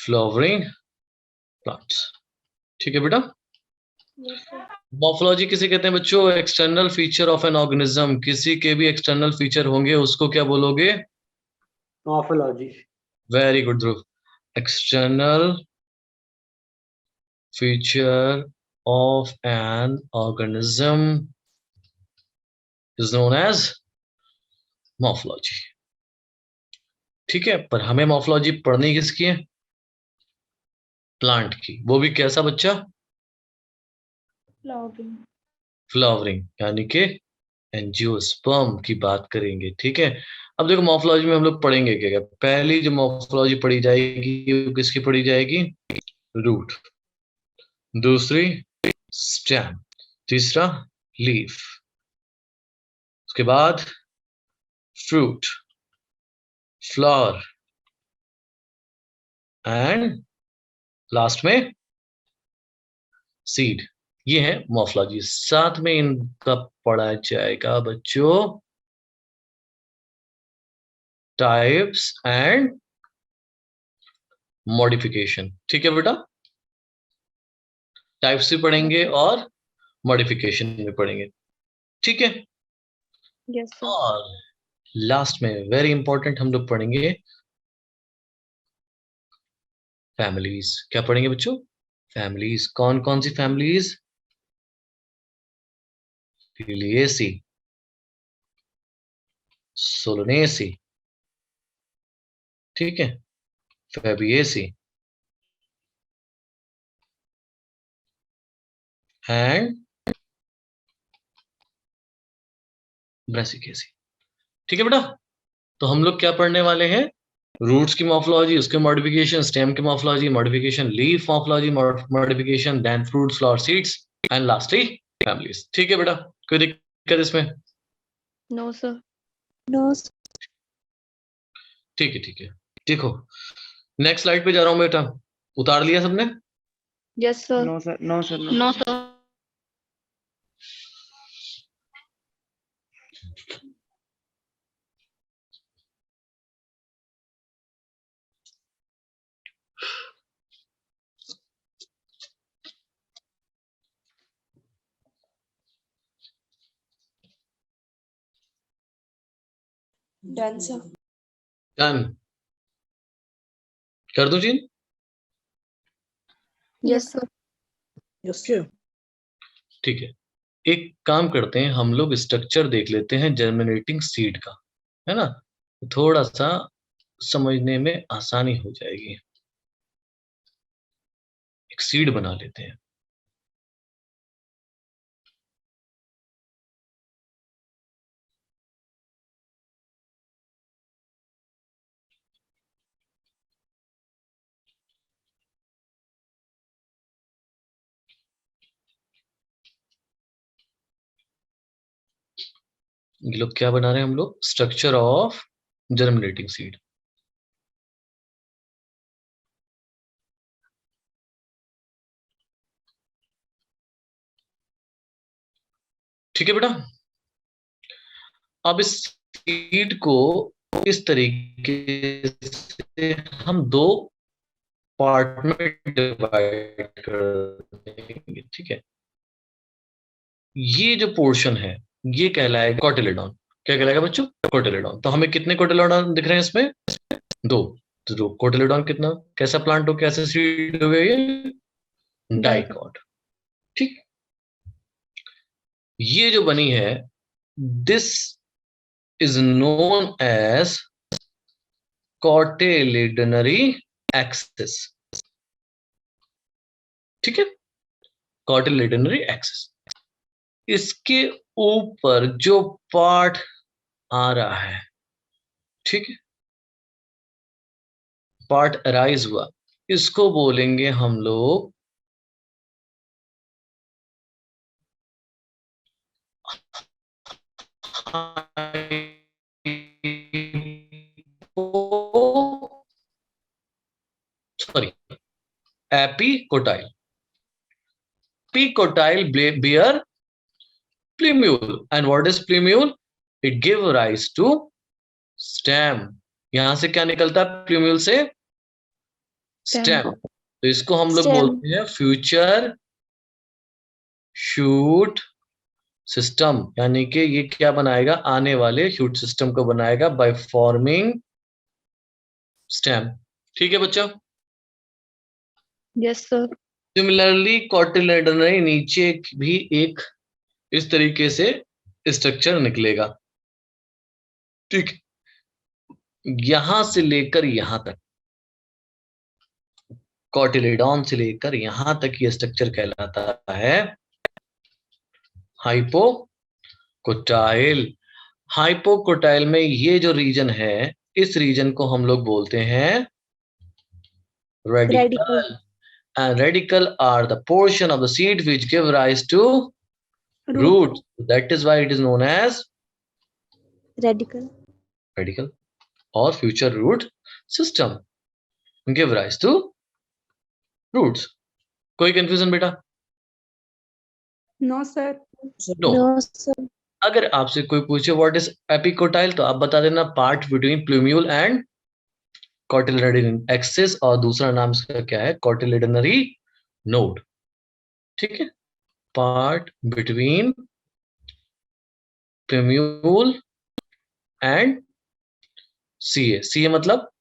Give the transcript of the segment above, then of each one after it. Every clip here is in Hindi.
Flowering plants. ठीक है बेटा। मॉर्फोलॉजी किसे कहते हैं बच्चों? External feature of an organism. किसी के भी एक्सटर्नल फीचर होंगे उसको क्या बोलोगे? Morphology. Very good Dhruv. External feature of an organism is known as morphology. ठीक है, पर हमें मॉर्फोलॉजी पढ़नी किसकी है? प्लांट की। वो भी कैसा बच्चा? फ्लावरिंग। फ्लावरिंग यानी कि एंजियोस्पर्म की बात करेंगे। ठीक है, अब देखो मॉर्फोलॉजी में हम लोग पढ़ेंगे क्या क्या। पहली जो मॉर्फोलॉजी पढ़ी जाएगी वो किसकी पढ़ी जाएगी? रूट। दूसरी स्टेम। तीसरा लीफ। उसके बाद फ्रूट, फ्लावर एंड लास्ट में सीड। ये है मॉर्फोलॉजी। साथ में इनका पढ़ा जाएगा बच्चों टाइप्स एंड मॉडिफिकेशन। ठीक है बेटा, टाइप्स भी पढ़ेंगे और मॉडिफिकेशन भी पढ़ेंगे। ठीक है। Yes sir. और लास्ट में वेरी इंपॉर्टेंट हम लोग पढ़ेंगे फैमिलीज। क्या पढ़ेंगे बच्चों? फैमिलीज। कौन कौन सी फैमिलीज? लिलिएसी, सोलोनेसी, ठीक है, फैबिएसी एंड ब्रासिकेसी। ठीक है बेटा, तो हम लोग क्या पढ़ने वाले हैं? रूट्स की मॉर्फोलॉजी, उसके मॉडिफिकेशन, स्टेम की morphology, modification, leaf morphology, modification, then fruit, flower, seeds and lastly families. ठीक है बेटा, कोई दिक्कत इसमें? No sir. नो। ठीक है ठीक है। देखो नेक्स्ट स्लाइड पे जा रहा हूं बेटा। उतार लिया सबने? Yes sir. No sir, no sir, no sir. Done sir. Done कर दूं जी? Yes sir. Yes sir. ठीक है, एक काम करते हैं, हम लोग स्ट्रक्चर देख लेते हैं जर्मिनेटिंग सीड का, है ना? थोड़ा सा समझने में आसानी हो जाएगी। एक सीड बना लेते हैं। ये लोग क्या बना रहे हैं? हम लोग स्ट्रक्चर ऑफ जर्मिनेटिंग सीड। ठीक है बेटा, अब इस सीड को इस तरीके से हम दो पार्ट में डिवाइड कर देंगे। ठीक है, ये जो पोर्शन है ये कहलाएगा कोटिलेडॉन। क्या कहलाएगा बच्चों? कोटिलेडॉन। तो हमें कितने कोटिलेडॉन दिख रहे हैं इसमें? दो। तो दो कोटिलेडॉन कितना, कैसा प्लांट हो, कैसे सीड हो गया ये? डाइकॉट। ठीक, ये जो बनी है this is known as cotyledonary axis. ठीक है, कॉटिलिडनरी एक्सिस। इसके ऊपर जो पार्ट आ रहा है, ठीक है, पार्ट अराइज हुआ, इसको बोलेंगे हम लोग sorry epicotyl. Epicotyl bear plumule. And what is plumule? It give rise to stem. यहां से क्या निकलता है प्लूम्यूल से? स्टेम। तो इसको हम लोग Stem. बोलते हैं फ्यूचर शूट सिस्टम, यानी कि ये क्या बनाएगा, आने वाले शूट सिस्टम को बनाएगा बाय फॉर्मिंग स्टेम। ठीक है बच्चा। Yes, sir. सिमिलरली कॉटिलेडोनरी नीचे भी एक इस तरीके से स्ट्रक्चर निकलेगा। ठीक, यहां से लेकर यहां तक, कॉटिलेडॉन से लेकर यहां तक ये स्ट्रक्चर कहलाता है हाइपोकोटाइल। हाइपोकोटाइल में ये जो रीजन है, इस रीजन को हम लोग बोलते हैं radical. And radical are the portion of the seed which give rise to root. That is why it is known as Radical. radical or future root system. Give rise to roots. कोई confusion बेटा? No, sir. No. No, sir. अगर आपसे कोई पूछे what is epicotyle, तो आप बता देना part between plumule and cotyledonary axis, और दूसरा नाम इसका क्या है, cotyledonary node। ठीक है, part between plumule and CA। CA मतलब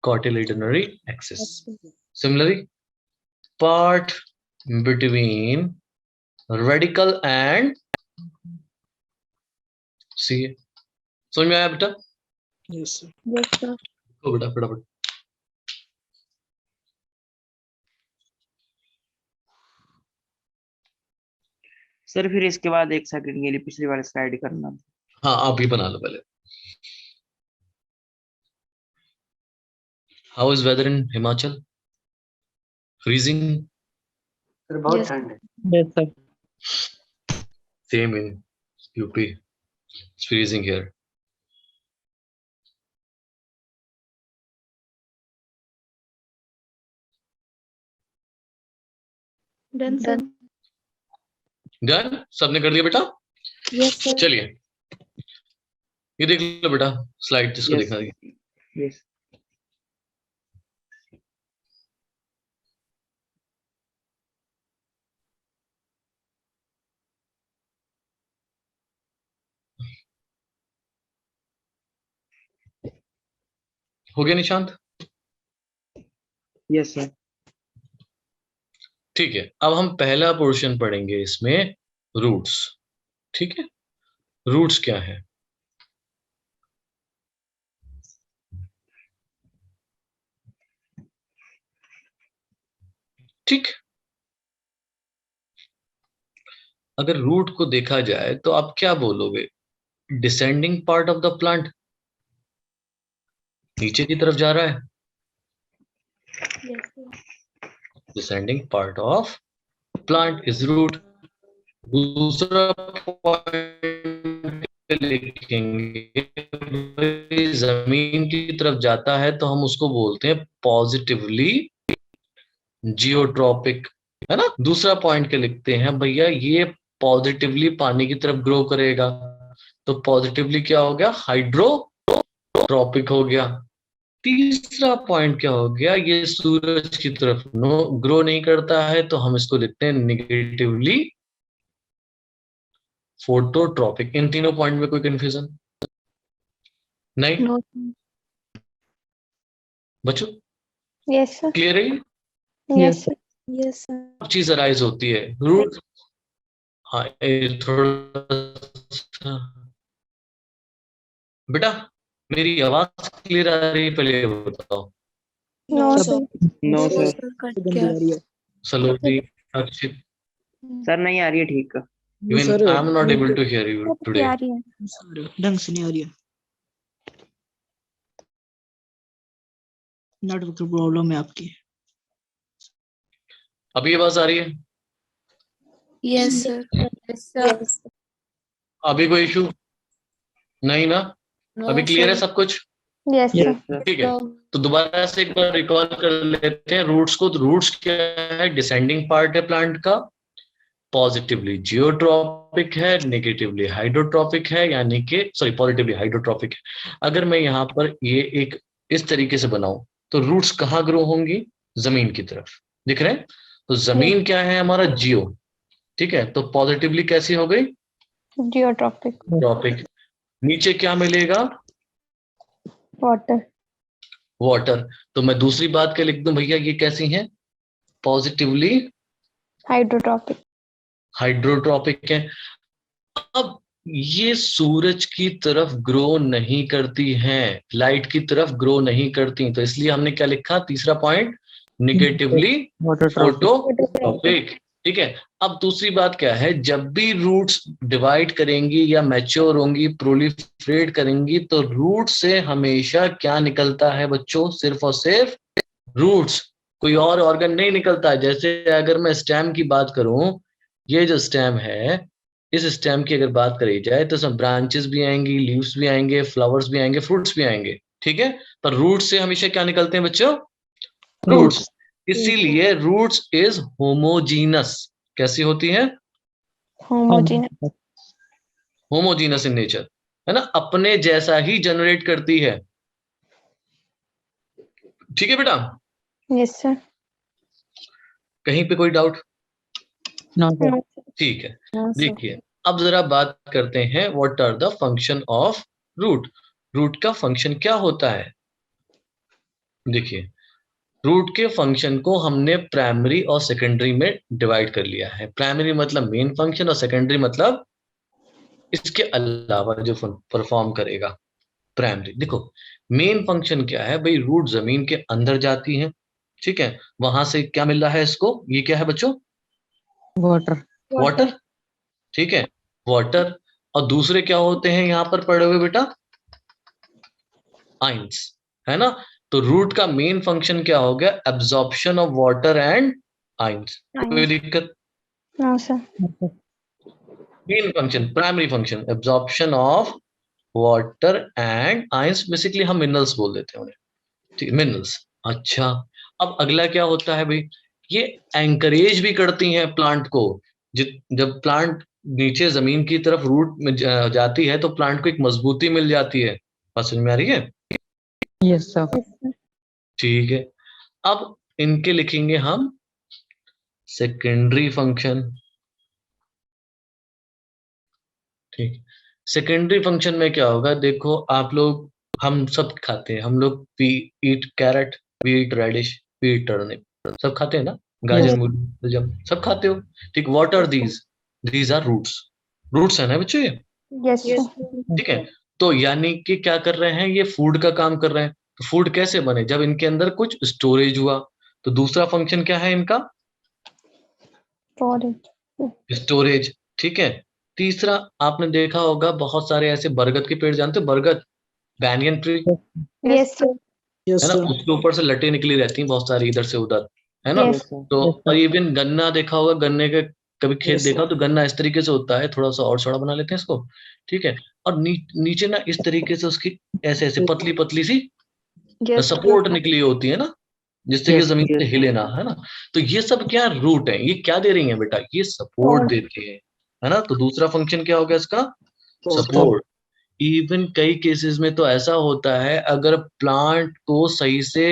cotyledonary axis। Similarly, part between radical and CA। समझ में आया बेटा? Yes, sir. Yes, sir. तो बेटा फटाफट। सर फिर इसके बाद एक सेकंड के लिए पिछली वाली स्लाइड करना। हाँ आप ही बना लो पहले। How is weather in Himachal? Freezing? Sir, बहुत Yes. ठंड है। Yes sir. Same in UP. It's freezing here. Done, sir. Done? सबने कर दिया बेटा? Yes, sir. चलिए ये देख लो बेटा स्लाइड जिसको Yes. देखना है। यस हो गया निशांत? Yes sir. ठीक है, अब हम पहला पोर्शन पढ़ेंगे इसमें, रूट्स। ठीक है, रूट्स क्या है? ठीक, अगर रूट को देखा जाए तो आप क्या बोलोगे? Descending part of the plant, नीचे की तरफ जा रहा है, Yes, sir. Descending part of plant is root. दूसरा पॉइंट लिखेंगे, जमीन की तरफ जाता है तो हम उसको बोलते हैं पॉजिटिवली जियोट्रॉपिक, है ना। दूसरा पॉइंट के लिखते हैं भैया ये पॉजिटिवली पानी की तरफ ग्रो करेगा, तो पॉजिटिवली क्या हो गया, हाइड्रोट्रॉपिक हो गया। तीसरा पॉइंट क्या हो गया, ये सूरज की तरफ ग्रो नहीं करता है, तो हम इसको लिखते हैं निगेटिवली फोटोट्रॉपिक। इन तीनों पॉइंट में कोई कंफ्यूजन नहीं? No. बच्चों Yes, sir. क्लियर है? Yes, sir. Yes, sir. चीज अराइज होती है रूट। हाँ थोड़ा बेटा मेरी आवाज क्लियर आ रही है, पहले बताओ। No, sir. No No, sir. sir. Cut गया. सलोनी, अक्षित, सर नहीं आ रही है ठीक। even I am not able to hear you क्या today। आ रही है? ढंग से नहीं आ रही है। नेटवर्क की प्रॉब्लम है आपकी। अभी आवाज आ रही है? Yes, sir. Yes, sir. अभी कोई इशू नहीं ना? No, अभी क्लियर है sir. सब कुछ? Yes, sir. Yes sir. ठीक है, तो दोबारा से एक बार रिकॉल कर लेते हैं रूट्स को। रूट्स क्या है, डिसेंडिंग पार्ट है प्लांट का, पॉजिटिवली जियोट्रॉपिक है, नेगेटिवली हाइड्रोट्रॉपिक है, यानी कि सॉरी पॉजिटिवली हाइड्रोट्रॉपिक है। अगर मैं यहाँ पर ये एक इस तरीके से बनाऊं तो रूट्स कहाँ ग्रो होंगी? जमीन की तरफ। दिख रहे हैं? तो जमीन क्या है हमारा? जियो। ठीक है, तो पॉजिटिवली कैसी हो गई? जियोट्रॉपिक। ट्रॉपिक। नीचे क्या मिलेगा? वाटर। वाटर। तो मैं दूसरी बात क्या लिख दूं भैया, ये कैसी है? Positively hydrotropic. हाइड्रोट्रॉपिक है। अब ये सूरज की तरफ ग्रो नहीं करती हैं, लाइट की तरफ ग्रो नहीं करती, तो इसलिए हमने क्या लिखा तीसरा पॉइंट? Negatively phototropic. ठीक है। अब दूसरी बात क्या है, जब भी रूट्स डिवाइड करेंगी या मैच्योर होंगी, प्रोलिफरेट करेंगी, तो रूट से हमेशा क्या निकलता है बच्चों? सिर्फ और सिर्फ रूट्स, कोई और ऑर्गन नहीं निकलता है। जैसे अगर मैं स्टेम की बात करूं, ये जो स्टेम है, इस स्टेम की अगर बात करी जाए तो इसमें ब्रांचेस भी आएंगी, लीव्स भी आएंगे, फ्लावर्स भी आएंगे, फ्रूट्स भी आएंगे। ठीक है, पर रूट्स से हमेशा क्या निकलते हैं बच्चों? रूट्स। इसीलिए रूट्स इज होमोजीनस। कैसी होती है? होमोजीनियस। होमोजीनस इन नेचर, है ना, अपने जैसा ही जनरेट करती है। ठीक है बेटा, यस सर। कहीं पे कोई डाउट? नो ठीक है, देखिए अब जरा बात करते हैं what are the function of root. Root का फंक्शन क्या होता है? देखिए, रूट के फंक्शन को हमने प्राइमरी और सेकेंडरी में डिवाइड कर लिया है। प्राइमरी मतलब मेन फंक्शन और सेकेंडरी मतलब इसके अलावा जो परफॉर्म करेगा। प्राइमरी देखो, मेन फंक्शन क्या है भाई? रूट जमीन के अंदर जाती है, ठीक है, वहां से क्या मिल रहा है इसको? ये क्या है बच्चों? Water water. ठीक है, वाटर। और दूसरे क्या होते हैं यहाँ पर पड़े हुए बेटा? आइंस, है ना। तो रूट का मेन फंक्शन क्या हो गया? Absorption of water and ions. कोई दिक्कत? नो सर। Main function, primary function, absorption of water and ions. Basically हम मिनरल्स बोल देते हैं उन्हें, ठीक, मिनरल्स। अच्छा, अब अगला क्या होता है भाई? ये एंकरेज भी करती हैं प्लांट को। जब प्लांट नीचे जमीन की तरफ रूट में जाती है तो प्लांट को एक मजबूती मिल जाती है। बात समझ में आ रही है? यस सर ठीक है, अब इनके लिखेंगे हम सेकेंडरी फंक्शन। ठीक, सेकेंडरी फंक्शन में क्या होगा? देखो आप लोग, हम सब खाते हैं, हम लोग we eat carrot, we eat radish, we eat turnip, सब खाते हैं ना, गाजर, मूली, सलजम, सब खाते हो। ठीक, what are these? These are roots. Roots है ना बच्चों ये? Yes sir. ठीक है, तो यानी कि क्या कर रहे हैं? ये फूड का काम कर रहे हैं। तो फूड कैसे बने? जब इनके अंदर कुछ स्टोरेज हुआ। तो दूसरा फंक्शन क्या है इनका? स्टोरेज। ठीक है, तीसरा आपने देखा होगा बहुत सारे ऐसे बरगद के पेड़, जानते हो बरगद, बैनियन ट्री, यस सर। है ना, उसके ऊपर से लटें निकली रहती हैं बहुत सारी इधर से उधर, है ना। Yes. तो और इवन गन्ना देखा होगा, गन्ने के कभी खेत देखा तो गन्ना इस तरीके से होता है, थोड़ा सा और चौड़ा बना लेते हैं इसको। ठीक है, और नीचे ना इस तरीके से उसकी ऐसे ऐसे पतली पतली सी सपोर्ट निकली होती है ना, जिससे कि जमीन से हिले ना, है ना। तो ये सब क्या रूट है? ये क्या दे रही है बेटा? ये सपोर्ट देती है ना। तो दूसरा फंक्शन क्या हो गया इसका? सपोर्ट। इवन कई केसेस में तो ऐसा होता है, अगर प्लांट को सही से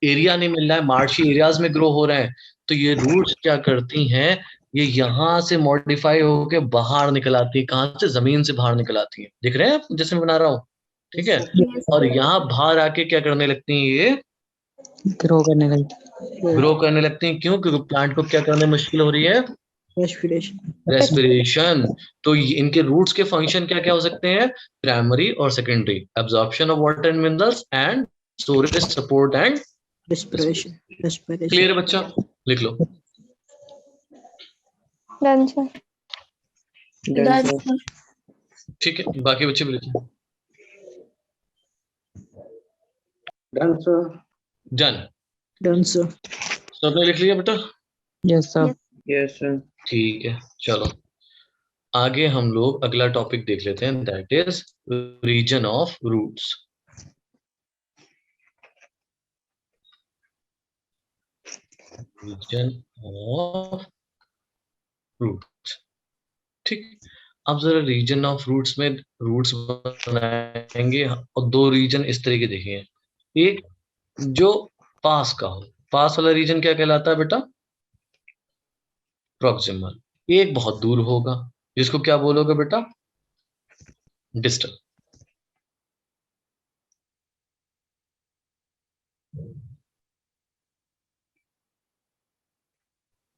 एरिया नहीं मिल रहा है, मार्शी एरियाज में ग्रो हो रहे हैं, तो ये रूट्स क्या करती हैं? ये यहाँ से मॉडिफाई होके बाहर निकल आती है। कहाँ से? जमीन से बाहर निकल आती है। दिख रहे हैं आप जैसे मैं बना रहा हूँ? ठीक है, और यहाँ बाहर आके क्या करने लगती हैं? ये ग्रो करने लगी ग्रो करने लगती हैं। क्यों? क्योंकि प्लांट को क्या करने में मुश्किल हो रही है? रेस्पिरेशन। तो इनके रूट्स के फंक्शन क्या क्या हो सकते हैं? प्राइमरी और secondary, absorption of water and minerals and storage, support and respiration clear है बच्चा? लिख लो। Done sir. Done, sir. ठीक है, बाकी बच्चे भी लिखें। Done, sir. डन, सबने लिख लिया बेटा? Yes sir Yes, sir. ठीक है, चलो आगे हम लोग अगला टॉपिक देख लेते हैं, that is region of roots. Region of roots. ठीक, अब जरा रीजन ऑफ रूट्स में रूट्स बनाएंगे और दो रीजन इस तरीके देखिए। एक जो पास का हो, पास वाला रीजन क्या कहलाता है बेटा? प्रॉक्सिमल। एक बहुत दूर होगा जिसको क्या बोलोगे बेटा? डिस्टल।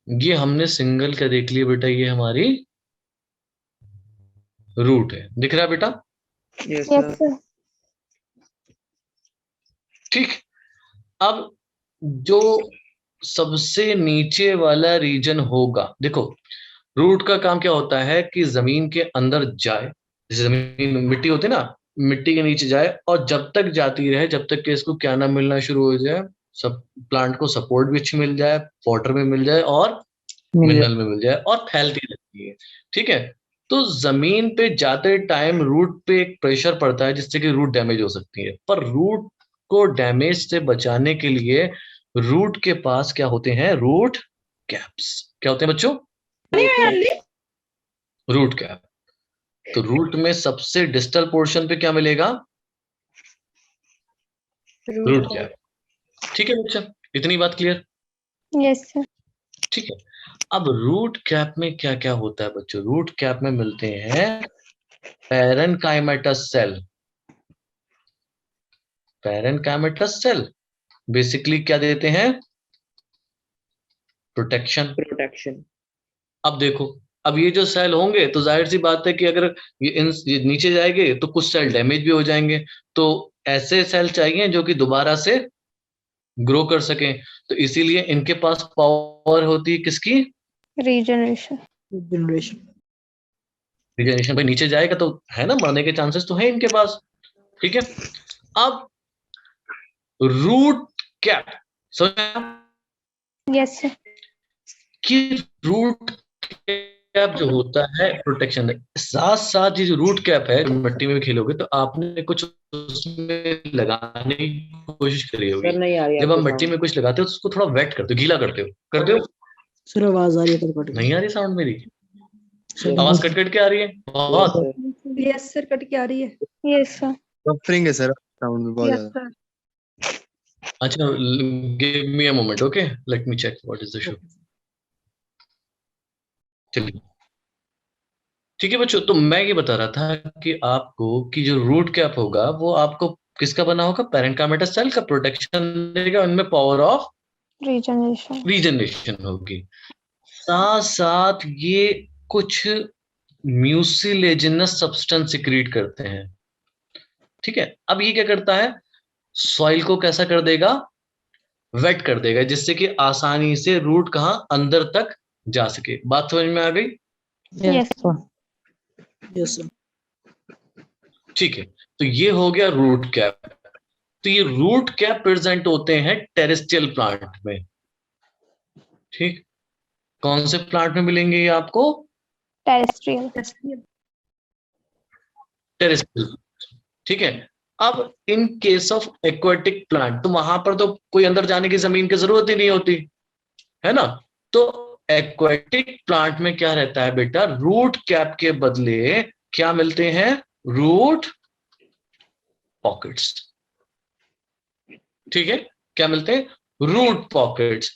ये हमने सिंगल का देख लिया बेटा, ये हमारी रूट है, दिख रहा है बेटा? Yes Yes, sir. sir. ठीक। अब जो सबसे नीचे वाला रीजन होगा, देखो रूट का काम क्या होता है कि जमीन के अंदर जाए, जैसे जमीन मिट्टी होती है ना, मिट्टी के नीचे जाए और जब तक जाती रहे, जब तक कि इसको क्या ना मिलना शुरू हो जाए, सब प्लांट को सपोर्ट भी अच्छी मिल जाए, वाटर में मिल जाए और मिनरल में मिल जाए और फैलती रहती है। ठीक है, तो जमीन पे जाते टाइम रूट पे एक प्रेशर पड़ता है जिससे कि रूट डैमेज हो सकती है, पर रूट को डैमेज से बचाने के लिए रूट के पास क्या होते हैं? Root caps. क्या होते हैं बच्चों? Root cap. तो रूट में सबसे डिस्टल पोर्शन पे क्या मिलेगा? Root cap. ठीक है बच्चा, इतनी बात क्लियर? Yes, sir. ठीक है। अब रूट कैप में क्या क्या होता है बच्चों? रूट कैप में मिलते हैं parenchymatous cell. Parenchymatous cell basically क्या देते हैं? प्रोटेक्शन। प्रोटेक्शन। अब देखो, अब ये जो सेल होंगे तो जाहिर सी बात है कि अगर ये नीचे जाएंगे तो कुछ सेल डैमेज भी हो जाएंगे, तो ऐसे सेल चाहिए जो कि दोबारा से ग्रो कर सकें, तो इसीलिए इनके पास पावर होती है किसकी? Regeneration. जनरेशन। रिजेनरेशन। भाई नीचे जाएगा तो है ना, मरने के चांसेस तो है इनके पास। ठीक है, अब रूट कैप समझ Yes, sir. कि रूट कैप जो होता है प्रोटेक्शन, साथ साथ ये जो रूट कैप है, मिट्टी में भी खेलोगे तो आपने कुछ उसमें लगाने की कोशिश करी होगी। सर नहीं आ रही जब आपकी हम मिट्टी में कुछ लगाते हो तो उसको थोड़ा वेट करते हो, गीला करते हो? सर आवाज आ रही है कट नहीं आ रही साउंड मेरी? Yes, आवाज कट कट के आ रही है बहुत। सर। यस सर, कट के आ रही है। Yes, sir. बफरिंग है सर, साउंड में बहुत यस ज्यादा। सर। अच्छा, give me a moment, okay, let me check what is the issue. चलिए ठीक है बच्चों, तो मैं ये बता रहा था कि आपको कि जो रूट कैप होगा वो आपको किसका बना होगा? पैरेनकाइमेटस सेल का प्रोटेक्शन देगा, उनमें पावर ऑफ Regeneration. रीजनरेशन होगी। साथ साथ ये कुछ म्यूसिलेजिनस सब्सटेंस सिक्रीट करते हैं। ठीक है, अब ये क्या करता है? सॉइल को कैसा कर देगा? वेट कर देगा, जिससे कि आसानी से रूट कहाँ अंदर तक जा सके। बात समझ में आ गई? Yes, sir. Yes sir. ठीक है, तो ये हो गया रूट कैप। तो ये रूट कैप प्रेजेंट होते हैं टेरेस्ट्रियल प्लांट में। ठीक, कौन से प्लांट में मिलेंगे ये आपको? Terrestrial. टेरेस्ट्रियल। ठीक है, अब in case of aquatic plant तो वहां पर तो कोई अंदर जाने की जमीन की जरूरत ही नहीं होती है ना, तो एक्वाटिक प्लांट में क्या रहता है बेटा? रूट कैप के बदले क्या मिलते हैं? Root pockets. ठीक है, क्या मिलते हैं? Root pockets.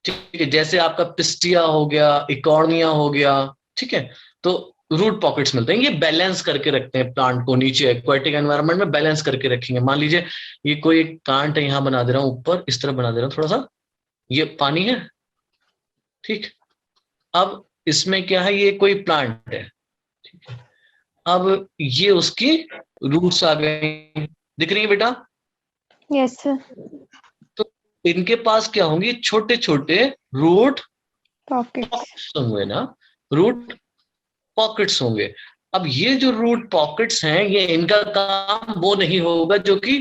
ठीक है, जैसे आपका पिस्टिया हो गया, इकॉर्निया हो गया, ठीक है, तो रूट पॉकेट्स मिलते हैं। ये बैलेंस करके रखते हैं प्लांट को नीचे, एक्वाटिक एनवायरनमेंट में बैलेंस करके रखेंगे। मान लीजिए ये कोई एक प्लांट है, यहां बना दे रहा हूं, ऊपर इस तरह बना दे रहा हूं थोड़ा सा, ये पानी है, ठीक, अब इसमें क्या है? ये कोई प्लांट है, ठीक है, अब ये उसकी रूट्स आ गई, दिख रही है बेटा? Yes, sir. तो इनके पास क्या होंगे? छोटे छोटे रूट Pockets. होंगे ना, रूट पॉकेट्स होंगे। अब ये जो रूट पॉकेट्स हैं, ये इनका काम वो नहीं होगा जो कि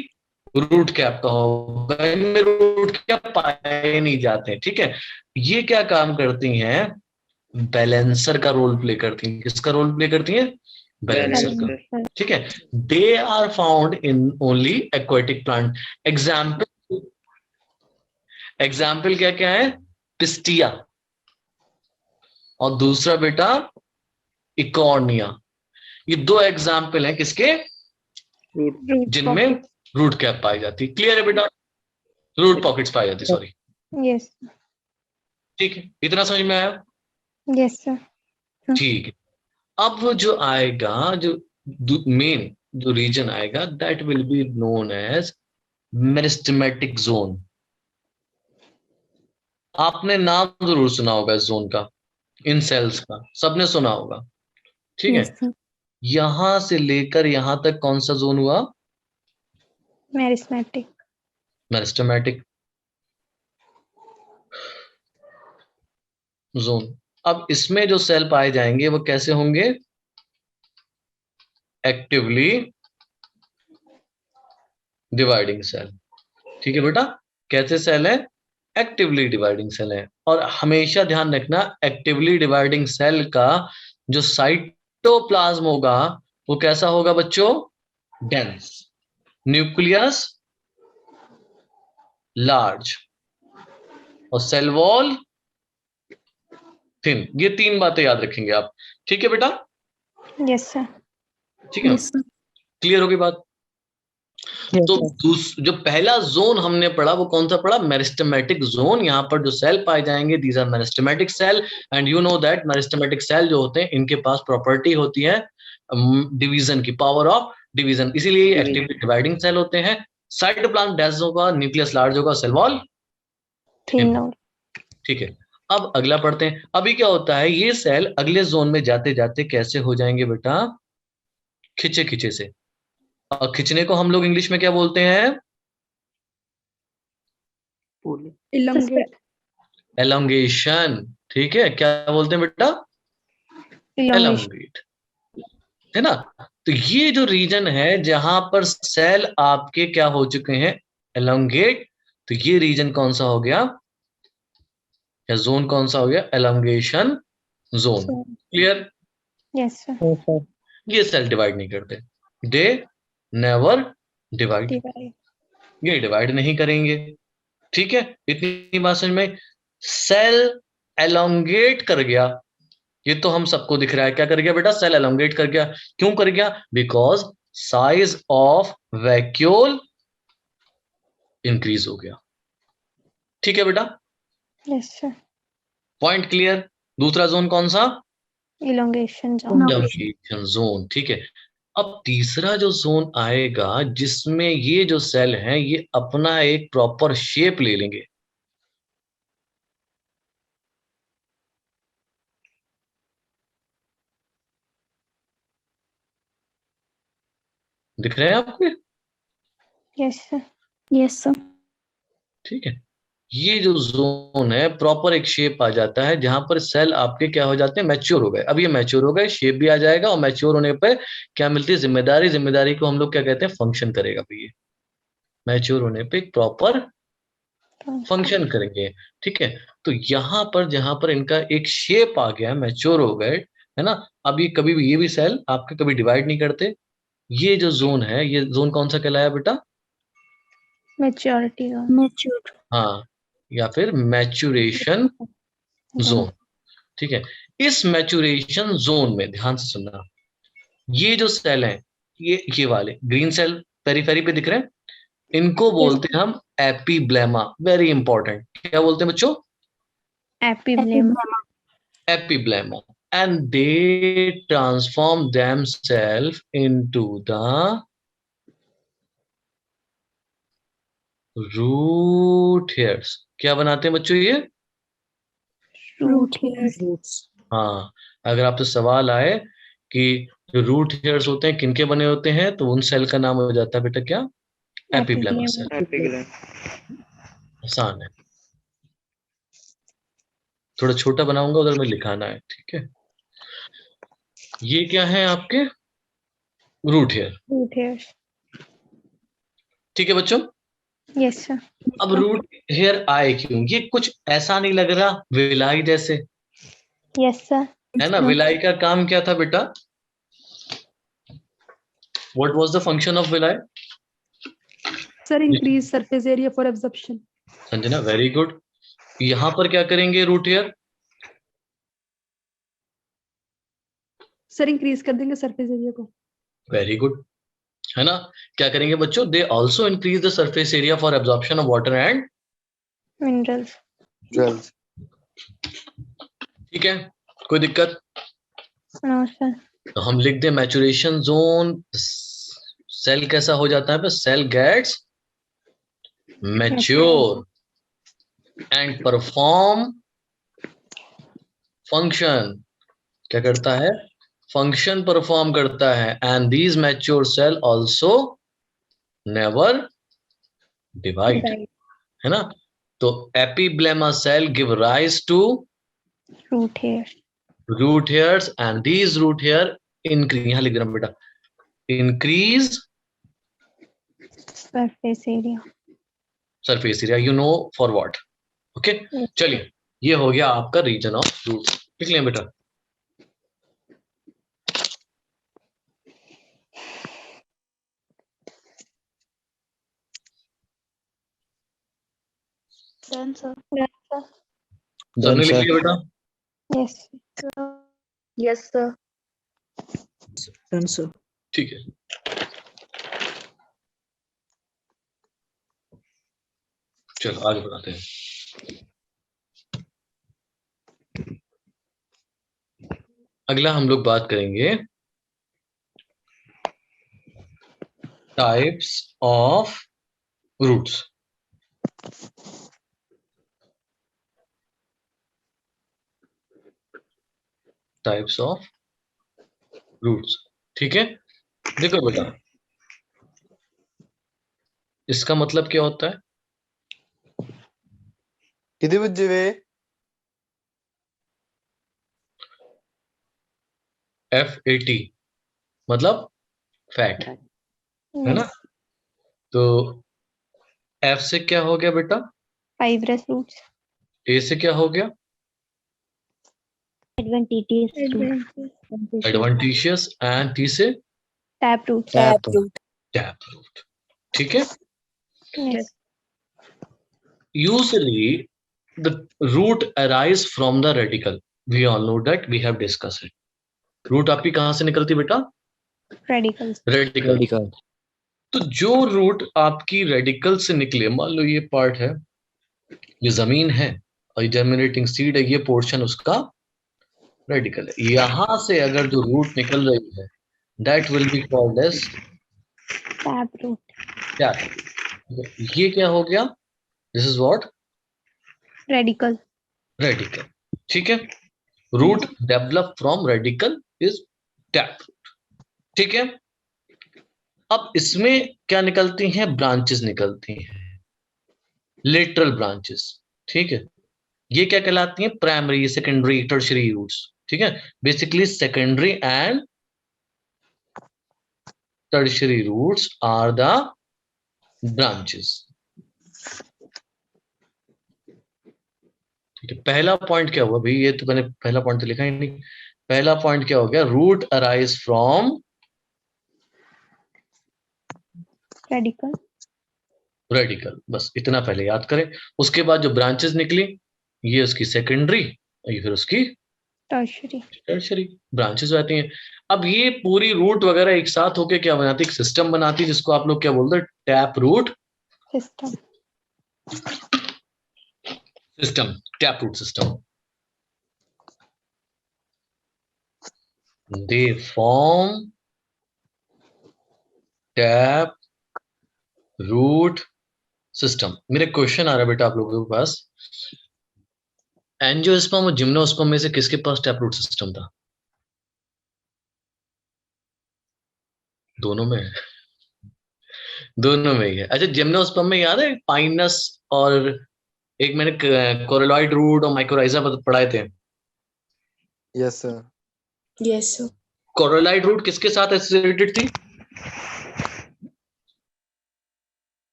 रूट कैप का होगा, इनमें रूट कैप पाए नहीं जाते। ठीक है, ये क्या काम करती हैं? बैलेंसर का रोल प्ले करती हैं। किसका रोल प्ले करती हैं? बैलेंसर का। Balancer. ठीक है, they are found in only aquatic plant. Example, example क्या क्या है? पिस्टिया, और दूसरा बेटा इकॉर्निया। ये दो एग्जाम्पल हैं किसके? Root जिनमें pockets. रूट कैप पाई जाती है। क्लियर है बेटा? रूट पॉकेट्स पाई जाती, सॉरी। Yes. ठीक है, इतना समझ में आया? Yes, sir. ठीक है। अब जो आएगा, जो मेन जो रीजन आएगा, that will be known as meristematic zone. आपने नाम जरूर सुना होगा इस जोन का, इन सेल्स का सबने सुना होगा, ठीक है। Yes, sir. यहां से लेकर यहां तक कौन सा जोन हुआ? Merismatic. Meristematic zone. अब इसमें जो सेल पाए जाएंगे वो कैसे होंगे? Actively dividing cell. ठीक है बेटा, कैसे सेल है? एक्टिवली डिवाइडिंग सेल है। और हमेशा ध्यान रखना, एक्टिवली डिवाइडिंग सेल का जो साइटोप्लाज्म होगा वो कैसा होगा बच्चों? डेंस, न्यूक्लियस लार्ज और सेल वॉल थिन। ये तीन बातें याद रखेंगे आप, ठीक है बेटा? Yes, sir. ठीक है, Yes, sir. क्लियर होगी बात? Yes, तो sir. जो पहला जोन हमने पढ़ा वो कौन सा पढ़ा? Meristematic zone. यहाँ पर जो सेल पाए जाएंगे these are meristematic cell, and you know that meristematic cell जो होते हैं इनके पास प्रॉपर्टी होती है डिवीजन की, पावर ऑफ डिवीजन, इसीलिए एक्टिवली डिवाइडिंग सेल होते हैं। साइटोप्लाज्म डेंस होगा, न्यूक्लियस लार्ज होगा, सेल वॉल Thin node. ठीक है। अब अगला पढ़ते हैं। अभी क्या होता है, ये सेल अगले जोन में जाते जाते कैसे हो जाएंगे बेटा? खिंचे खिंचे से। और खिंचने को हम लोग इंग्लिश में क्या बोलते हैं? Elongate. एलोंगेशन। ठीक है, क्या बोलते हैं बेटा? Elongation. एलोंगेट, है ना? तो ये जो रीजन है जहां पर सेल आपके क्या हो चुके हैं? एलोंगेट। तो ये रीजन कौन सा हो गया, या जोन कौन सा हो गया? Elongation zone. So, clear? yes, sir. Yes, sir. ये सेल डिवाइड नहीं करते, दे नेवर डिवाइड, Divide. ये डिवाइड नहीं करेंगे। ठीक है, इतनी बात समझ में? सेल एलोंगेट कर गया, ये तो हम सबको दिख रहा है। क्या कर गया बेटा? सेल एलोंगेट कर गया। क्यों कर गया? Because size of vacuole increase हो गया। ठीक है बेटा, Yes, sir. Point clear? दूसरा जोन कौन सा? Elongation zone. Elongation zone. ठीक है, अब तीसरा जो जोन आएगा जिसमें ये जो सेल हैं ये अपना एक प्रॉपर शेप ले लेंगे। दिख रहे हैं आपको? Yes, sir. Yes, sir. ठीक है, ये जो जोन है प्रॉपर एक शेप आ जाता है जहां पर सेल आपके क्या हो जाते हैं? मैच्योर हो गए। अब ये मैच्योर हो गए, शेप भी आ जाएगा, और मैच्योर होने पे क्या मिलती है? जिम्मेदारी। जिम्मेदारी को हम लोग क्या कहते हैं? फंक्शन करेगा भैया। मैच्योर होने पे एक प्रॉपर फंक्शन करेंगे। ठीक है, तो यहाँ पर जहां पर इनका एक शेप आ गया, मैच्योर हो गए, है ना? अब ये कभी भी, ये भी सेल आपके कभी डिवाइड नहीं करते। ये जो जोन है, ये जोन कौन सा कहलाया बेटा? Maturity zone. Mature. हाँ, या फिर मैच्यूरेशन जोन। ठीक है, इस मैच्यूरेशन जोन में ध्यान से सुनना, ये जो सेल हैं, ये वाले ग्रीन सेल पेरीफेरी पे दिख रहे हैं, इनको बोलते हैं हम एपीब्लेमा। Very important. क्या बोलते हैं बच्चों? Epiblema. Epiblema. And they transform themselves into the root hairs. क्या बनाते हैं बच्चों ये? Root hairs. Roots. हाँ, अगर आपसे सवाल आए कि जो रूट हेयर्स होते हैं किनके बने होते हैं, तो उन सेल का नाम हो जाता है बेटा क्या? एपीब्लेमा सेल। आसान है, थोड़ा छोटा बनाऊंगा, उधर में लिखाना है। ठीक है, ये क्या है आपके? Root hair. Root hairs. ठीक है बच्चों, Yes, sir. अब रूट हेयर आए क्यों? ये कुछ ऐसा नहीं लग रहा विलाई जैसे, Yes, sir. है ना? विलाई का काम क्या था बेटा? What was the function of villi? Sir, increase surface area for absorption. Sanjana, very good. यहां पर क्या करेंगे रूट हेयर? Sir, increase कर देंगे surface area को. Very good. है ना? क्या करेंगे बच्चों? They also increase the surface area for absorption of water and, Minerals. Jewels. ठीक है, कोई दिक्कत? No, sir. तो हम लिख दे मैचुरेशन जोन, सेल कैसा हो जाता है? Cell gets mature and perform function. क्या करता है? फंक्शन परफॉर्म करता है। And these mature cell also never divide, Right. है ना? तो epiblema cell give rise to Root hair. root hairs and these root hair increase, यहाँ लिख देना बेटा, increase Surface area. surface area, you know for what? Okay, Yes. चलिए, ये हो गया आपका रीजन ऑफ रूट्स। लिख लें बेटा। Done, sir. सबने लिख लिया बेटा? Yes. Yes, sir. Done, sir. ठीक है, चलो आगे बढ़ाते हैं। अगला हम लोग बात करेंगे types of roots. Types of roots, ठीक है। देखो बेटा, इसका मतलब क्या होता है? किती बुज्जी वे? FAT मतलब फैट, है ना? तो F से क्या हो गया बेटा? Fibrous roots. A से क्या हो गया? Adventitious. एडवेंटिशियस। एंड T से Tap roots. टैप रूट, ठीक है। Yes. Usually the root arise from the radical, we all know that, we have discussed it. Root आपकी कहां से निकलती बेटा? Radicals. रेडिकल। तो जो रूट आपकी रेडिकल से निकले, मान लो ये पार्ट है, ये जमीन है और जर्मिनेटिंग सीड है, ये पोर्शन उसका रेडिकल है। यहां से अगर जो रूट निकल रही है, that will be called as Tap root. Tap. ये क्या हो गया? This is what? Radical. Radical, ठीक है। Root develop from radical is tap root, ठीक है। अब इसमें क्या निकलती हैं? ब्रांचेस निकलती हैं, लेटरल ब्रांचेस, ठीक है। ये क्या कहलाती हैं? प्राइमरी, सेकेंडरी, टर्शियरी रूट्स, ठीक है। Basically secondary and tertiary roots are the branches, ठीक है। पहला पॉइंट क्या हुआ भाई? ये तो मैंने पहला पॉइंट तो लिखा ही नहीं। पहला पॉइंट क्या हो गया? Root arise from Radical. Radical, बस इतना पहले याद करें। उसके बाद जो ब्रांचेस निकली, ये उसकी सेकेंडरी, ये फिर उसकी Tertiary. टर्शियरी ब्रांचेस आती हैं। अब ये पूरी रूट वगैरह एक साथ होके क्या बनाती है? एक सिस्टम बनाती है, जिसको आप लोग क्या बोलते हैं? Tap root System. System, tap root system. They form tap root system. मेरे क्वेश्चन आ रहा है बेटा आप लोगों के पास, एंजियोस्पर्म और जिम्नोस्पर्म में से किसके पास टैप रूट सिस्टम था? दोनों में है, दोनों में ही है। अच्छा, जिम्नोस्पर्म में याद है पाइनस और एक मैंने कोरोलॉइड रूट और माइकोराइजा पढ़ाए थे। Yes, sir. Yes, sir. Coralloid root किसके साथ एसोसिएटेड थी?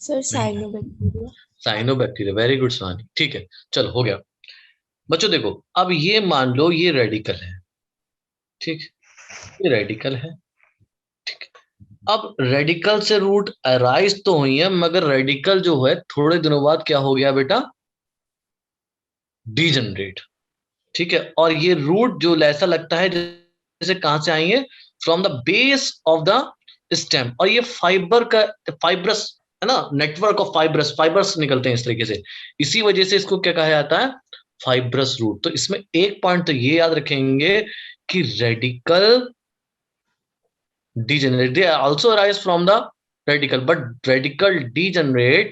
Sir, cyanobacteria. Cyanobacteria. Very good Swani, ठीक है। चलो हो गया बच्चों। देखो अब ये मान लो ये रेडिकल है, ठीक, ये रेडिकल है, ठीक। अब रेडिकल से रूट अराइज तो हुई है, मगर रेडिकल जो है थोड़े दिनों बाद क्या हो गया बेटा? डीजनरेट, ठीक है। और ये रूट जो ऐसा लगता है जैसे कहां से आई है? From the base of the stem, और ये फाइबर का फाइब्रस है ना, नेटवर्क ऑफ फाइबर्स निकलते हैं इस तरीके से, इसी वजह से इसको क्या कहा जाता है, फाइब्रस रूट। तो इसमें एक पॉइंट तो ये याद रखेंगे कि radical degenerate, they also arise from the radical, but radical degenerate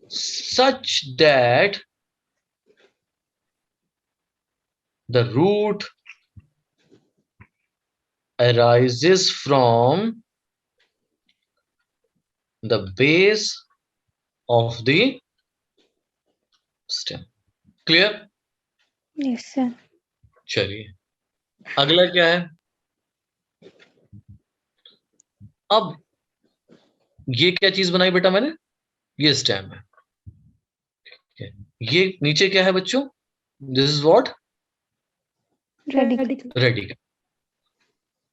such that the root arises from the base of the stem. Clear? Yes, sir. चलिए अगला क्या है, अब ये क्या चीज बनाई बेटा मैंने, ये स्टेम है, ये नीचे क्या है बच्चों, this is what, Radical. Radical.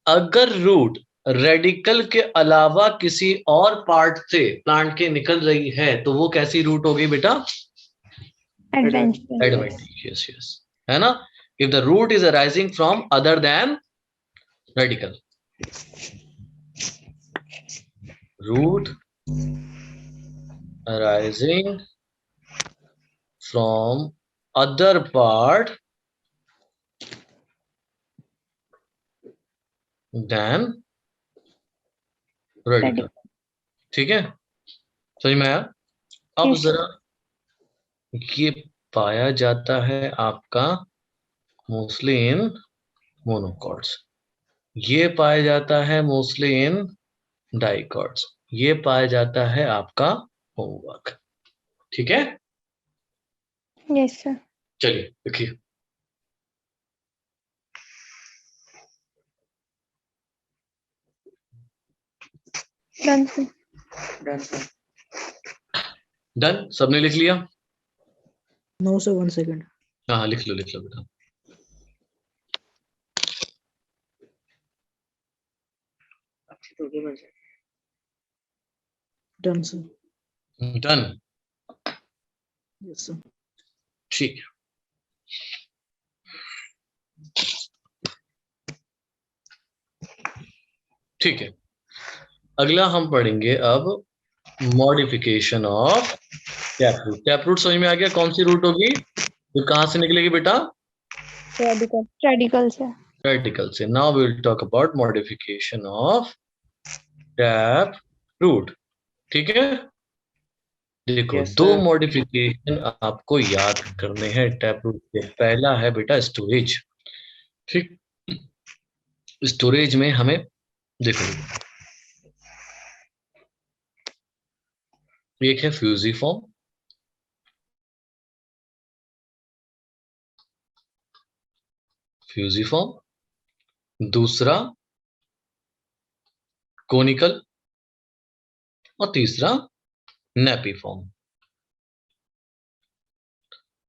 अगर रूट रेडिकल के अलावा किसी और पार्ट से प्लांट के निकल रही है तो वो कैसी रूट हो गई बेटा, Adventurous. adventitious, yes, है ना, if the root is arising from other than radical, root arising from other part than radical, ठीक है, समझ में आया। अब Yes. जरा ये पाया जाता है आपका मोस्टली इन मोनोकॉर्ड्स, ये पाया जाता है मोस्टली इन डाइकॉर्ड्स, ये पाया जाता है आपका होमवर्क, ठीक है। Yes, sir. चलिए देखिए, Done, sir. Done, sir. Done, सबने लिख लिया, No, sir, 1 second. हाँ लिख लो बेटा, Done, sir. Done, Yes, sir. ठीक है। ठीक है, अगला हम पढ़ेंगे अब modification of tap root. Tap root समझ में आ गया, कौन सी रूट होगी, तो कहां से निकलेगी बेटा, Radical. Radical, sir. रेडिकल से। Now we will talk about modification of tap root, ठीक है। देखो Yes, दो sir. मॉडिफिकेशन आपको याद करने हैं टैप रूट के। पहला है बेटा स्टोरेज, ठीक, स्टोरेज में हमें देखो एक है फ्यूजिफॉर्म, दूसरा कोनिकल और तीसरा नेपिफॉर्म।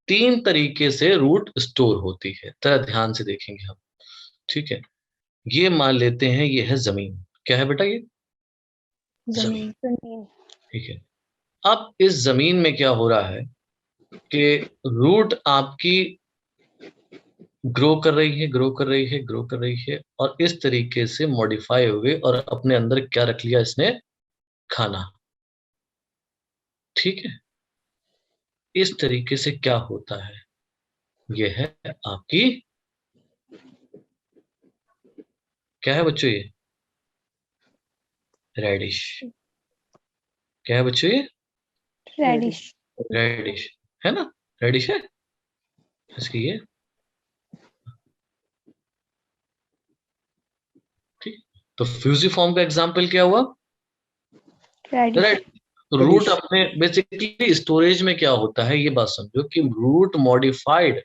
तीन तरीके से रूट स्टोर होती है, तरह ध्यान से देखेंगे हम, ठीक है। ये मान लेते हैं ये है जमीन, क्या है बेटा ये जमीन, ठीक है। अब इस जमीन में क्या हो रहा है कि रूट आपकी ग्रो कर रही है और इस तरीके से मॉडिफाई हो गई और अपने अंदर क्या रख लिया इसने, खाना, ठीक है। इस तरीके से क्या होता है, ये है आपकी, क्या है बच्चों ये, रेडिश, क्या है बच्चों ये, Radish. रेडिश, है ना, रेडिश है इसकी ये, ठीक। तो फ्यूजिफॉर्म का एग्जांपल क्या हुआ, Radish. रेड। रूट अपने बेसिकली स्टोरेज में क्या होता है ये बात समझो कि रूट मॉडिफाइड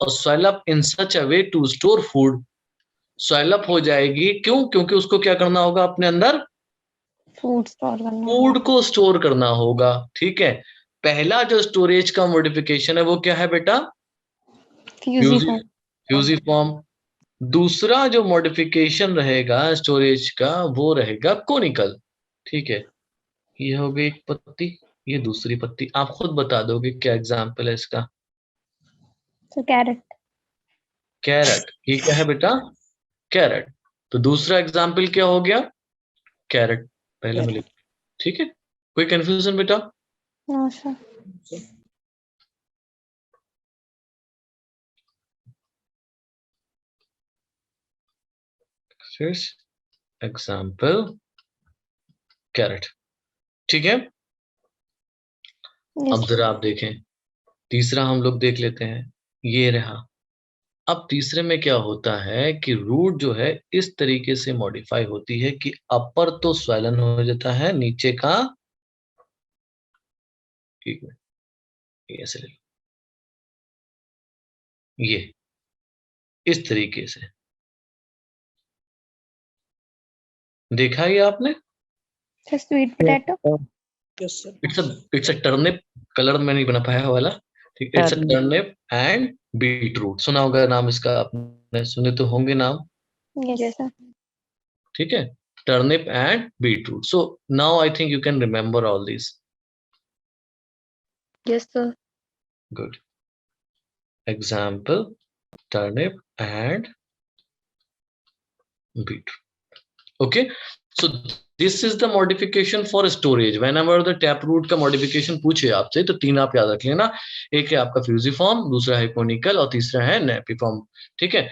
और swell up in such a way to store food, swell up हो जाएगी, क्यों, क्योंकि उसको क्या करना होगा अपने अंदर, Food store करना फूड को स्टोर करना होगा, ठीक है। पहला जो स्टोरेज का मॉडिफिकेशन है वो क्या है बेटा, Fusiform. फ्यूजिफॉर्म। दूसरा जो मॉडिफिकेशन रहेगा स्टोरेज का वो रहेगा कोनिकल, ठीक है। ये हो गई एक पत्ती, ये दूसरी पत्ती, आप खुद बता दोगे क्या एग्जाम्पल है इसका, So carrot. कैरेट, ये क्या है बेटा, कैरेट। तो तो दूसरा एग्जाम्पल क्या हो गया? कैरेट पहले में लिख, ठीक है? कोई कंफ्यूजन बेटा? No, sir. फिर एग्जाम्पल कैरेट, ठीक है? Yes. अब जरा आप देखें, तीसरा हम लोग देख लेते हैं, ये रहा। अब तीसरे में क्या होता है कि रूट जो है इस तरीके से मॉडिफाई होती है कि अपर तो स्वेलन हो जाता है, नीचे का एक मिनट, ये ऐसे ले लो, ये इस तरीके से देखा ये आपने? Sir, sweet potato. Yes, sir. It's a turnip, colour में नहीं बना पाया वाला, ठीक है? It's a Turnip. Turnip and beet root, सुना होगा नाम इसका, आपने सुने तो होंगे नाम, Yes, Yes. sir. ठीक है? Turnip and beet root. So now I think you can remember all this. Yes, sir. Good. Example turnip and beet. Okay, so this is the modification for storage. Whenever the taproot का modification पूछे आपसे तो तीन आप याद रख लेना, एक है आपका फ्यूजिफॉर्म, दूसरा है कोनिकल और तीसरा है नेपिफॉर्म, ठीक है?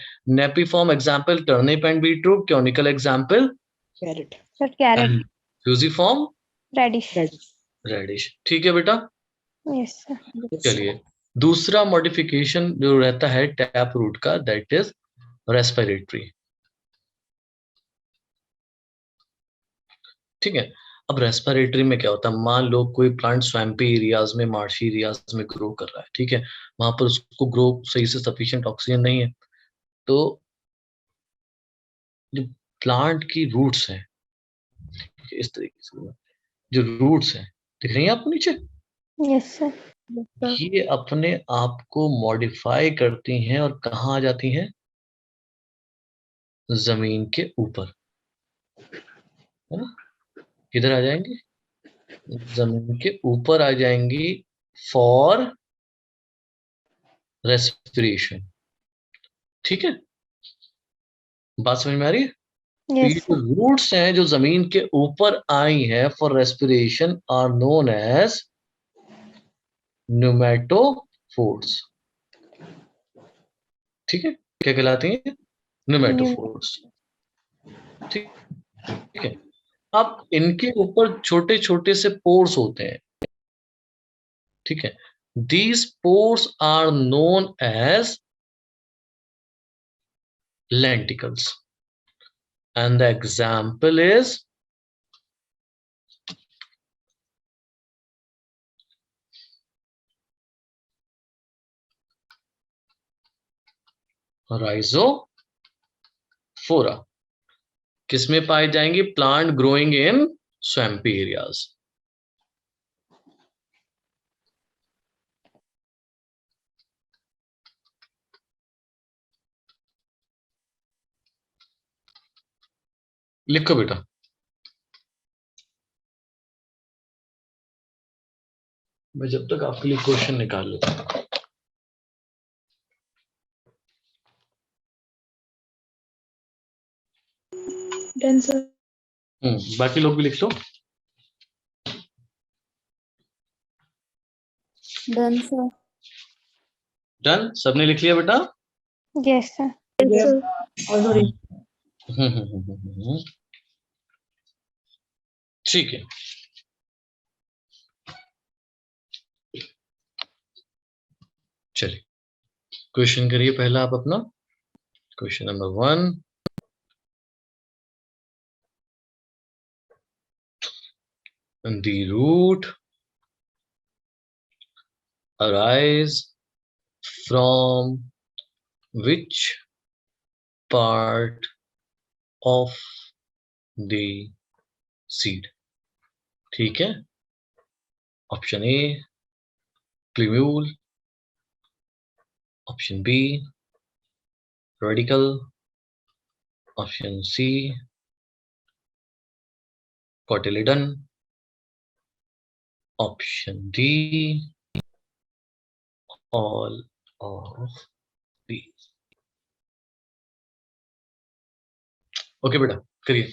Napiform example turnip and beetroot, conical example Carrot. Sir, carrot. Fusiform Radish. Radish. Radish, ठीक है बेटा? Yes, sir. Yes, sir. चलिए, दूसरा मॉडिफिकेशन जो रहता है टैप रूट का, दैट इज रेस्पिरेटरी, ठीक है? अब रेस्पिरेटरी में क्या होता है, मान लो कोई प्लांट स्वैम्पी एरियाज में, मार्शी एरियाज में ग्रो कर रहा है, ठीक है? वहां पर उसको ग्रो सही से सफिशिएंट ऑक्सीजन नहीं है, तो जो प्लांट की रूट्स हैं, इस तरीके से जो रूट्स हैं, दिख रही है आपको नीचे, Yes, sir. ये अपने आप को मॉडिफाई करती हैं और कहाँ आ जाती हैं? जमीन के ऊपर, है ना? किधर आ जाएंगी? जमीन के ऊपर आ जाएंगी फॉर रेस्पिरेशन, ठीक है? बात समझ में आ रही है? तो ये Yes, जो sir. रूट्स हैं जो जमीन के ऊपर आई हैं for respiration are known as pneumatophores, ठीक है? क्या कहलाती हैं? न्यूमेटोफोर्स, ठीक है? अब इनके ऊपर छोटे छोटे से पोर्स होते हैं, ठीक है? These pores are known as lenticles and the example is rhizophora। किसमें पाई जाएंगी? Plant growing in swampy areas. लिखो बेटा। मैं जब तक आपके लिए क्वेश्चन निकाल लेता हूं। Done, sir. बाकी लोग भी लिख लो। Done, sir. डन, सबने लिख लिया बेटा? Yes, sir. Yes, sir. Already. ठीक है, चलिए क्वेश्चन करिए पहला आप अपना। Question number 1, the root arise from which part of the seed, ठीक है? Option A plumule, option B radical, option C cotyledon, option D all of these. Okay बेटा करिए।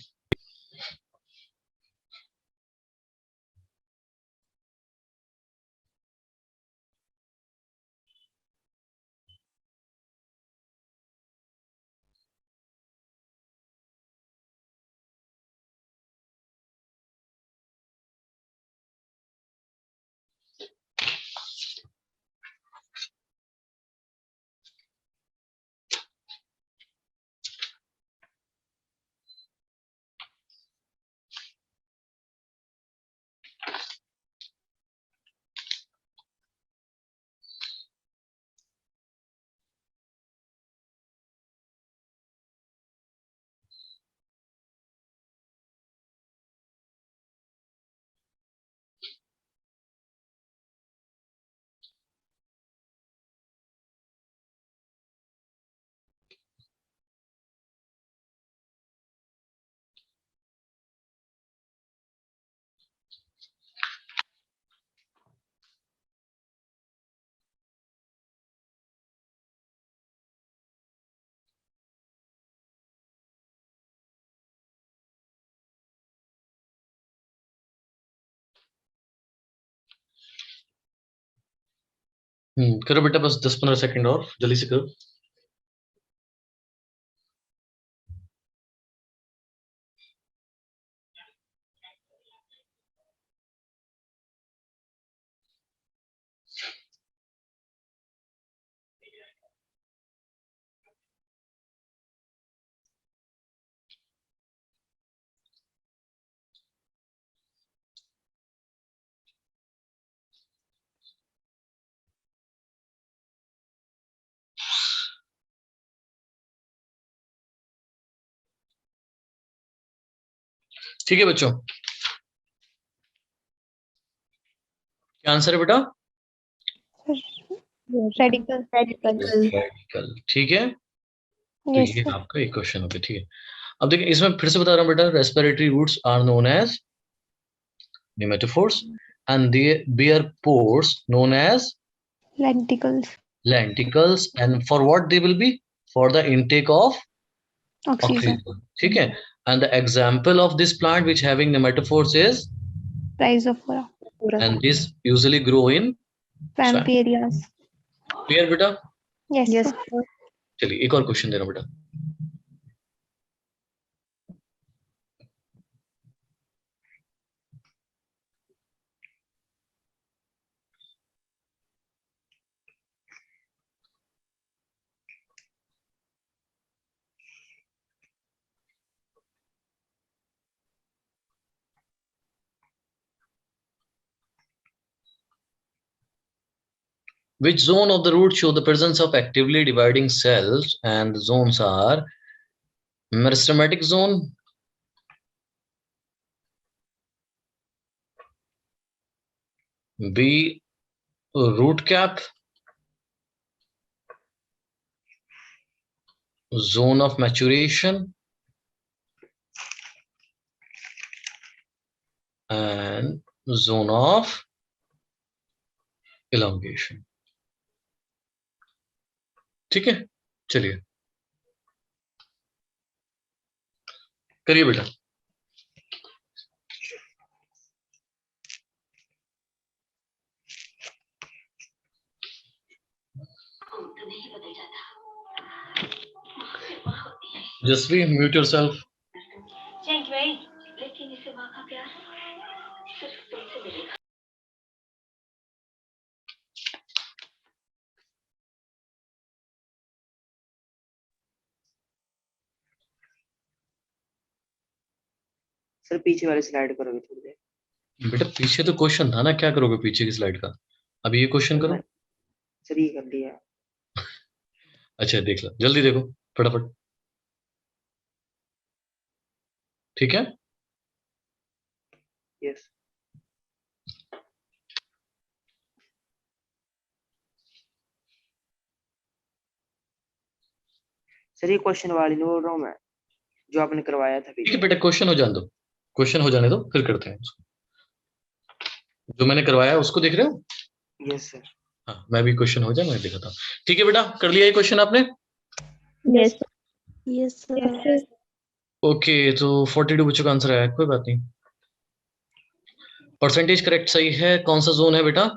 करो बेटा, बस 10-15 सेकंड और जल्दी से करो। ठीक है बच्चों, क्या आंसर है बेटा? रेडिकल। रेडिकल। ठीक है, तो यस ये सर। आपका एक क्वेश्चन हो गया। ठीक है, अब देखिए इसमें फिर से बता रहा हूँ बेटा, respiratory roots are known as nematophores and their pores known as lenticels. lenticles, and for what they will be? For the intake of oxygen. oxygen. ठीक है, and the example of this plant which having nematophores is, Rhizophora. and this usually grow in swamp. Swampy areas. Clear बेटा? Yes Yes, sir. sir. चलिए एक और क्वेश्चन दे रहा हूं बेटा। Which zone of the root show the presence of actively dividing cells? And the zones are meristematic zone, B root cap, zone of maturation, and zone of elongation. ठीक है, चलिए करिए बेटा। जसवी म्यूट योरसेल्फ। सर पीछे वाली स्लाइड करोगे थोड़ी देर? बेटा पीछे तो क्वेश्चन था ना, क्या करोगे पीछे की स्लाइड का? अभी ये क्वेश्चन करो। सर ये कर लिया। अच्छा देख लो, जल्दी देखो फटाफट। ठीक है, यस सर, ये क्वेश्चन वाली नहीं बोल रहा हूँ मैं, जो आपने करवाया था ठीक है पीछे। बेटा, क्वेश्चन हो जाने दो, क्वेश्चन हो जाने दो फिर करते हैं उसको। जो मैंने करवाया उसको देख रहे हो? Yes sir. हाँ, मैं भी क्वेश्चन हो जाए मैं दिखाता हूँ। ठीक है बेटा, कर लिया ये क्वेश्चन आपने? Yes. Yes, sir. Yes, sir. Okay, तो 42 बच्चों का आंसर आया, कोई बात नहीं। परसेंटेज करेक्ट सही है। कौन सा जोन है बेटा?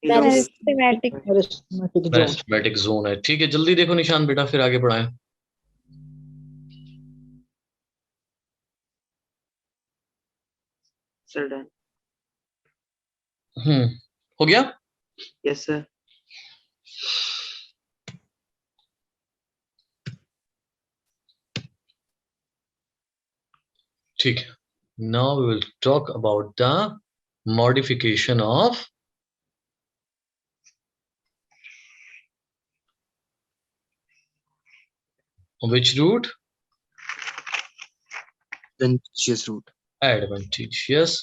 Arithmetic. Arithmetic zone. Mathematic zone है। ठीक है, जल्दी देखो निशान बेटा, फिर आगे बढ़ाएं। Sir done. हो गया। Yes sir. ठीक है, now we will talk about the modification of which root? adventitious route. Adventitious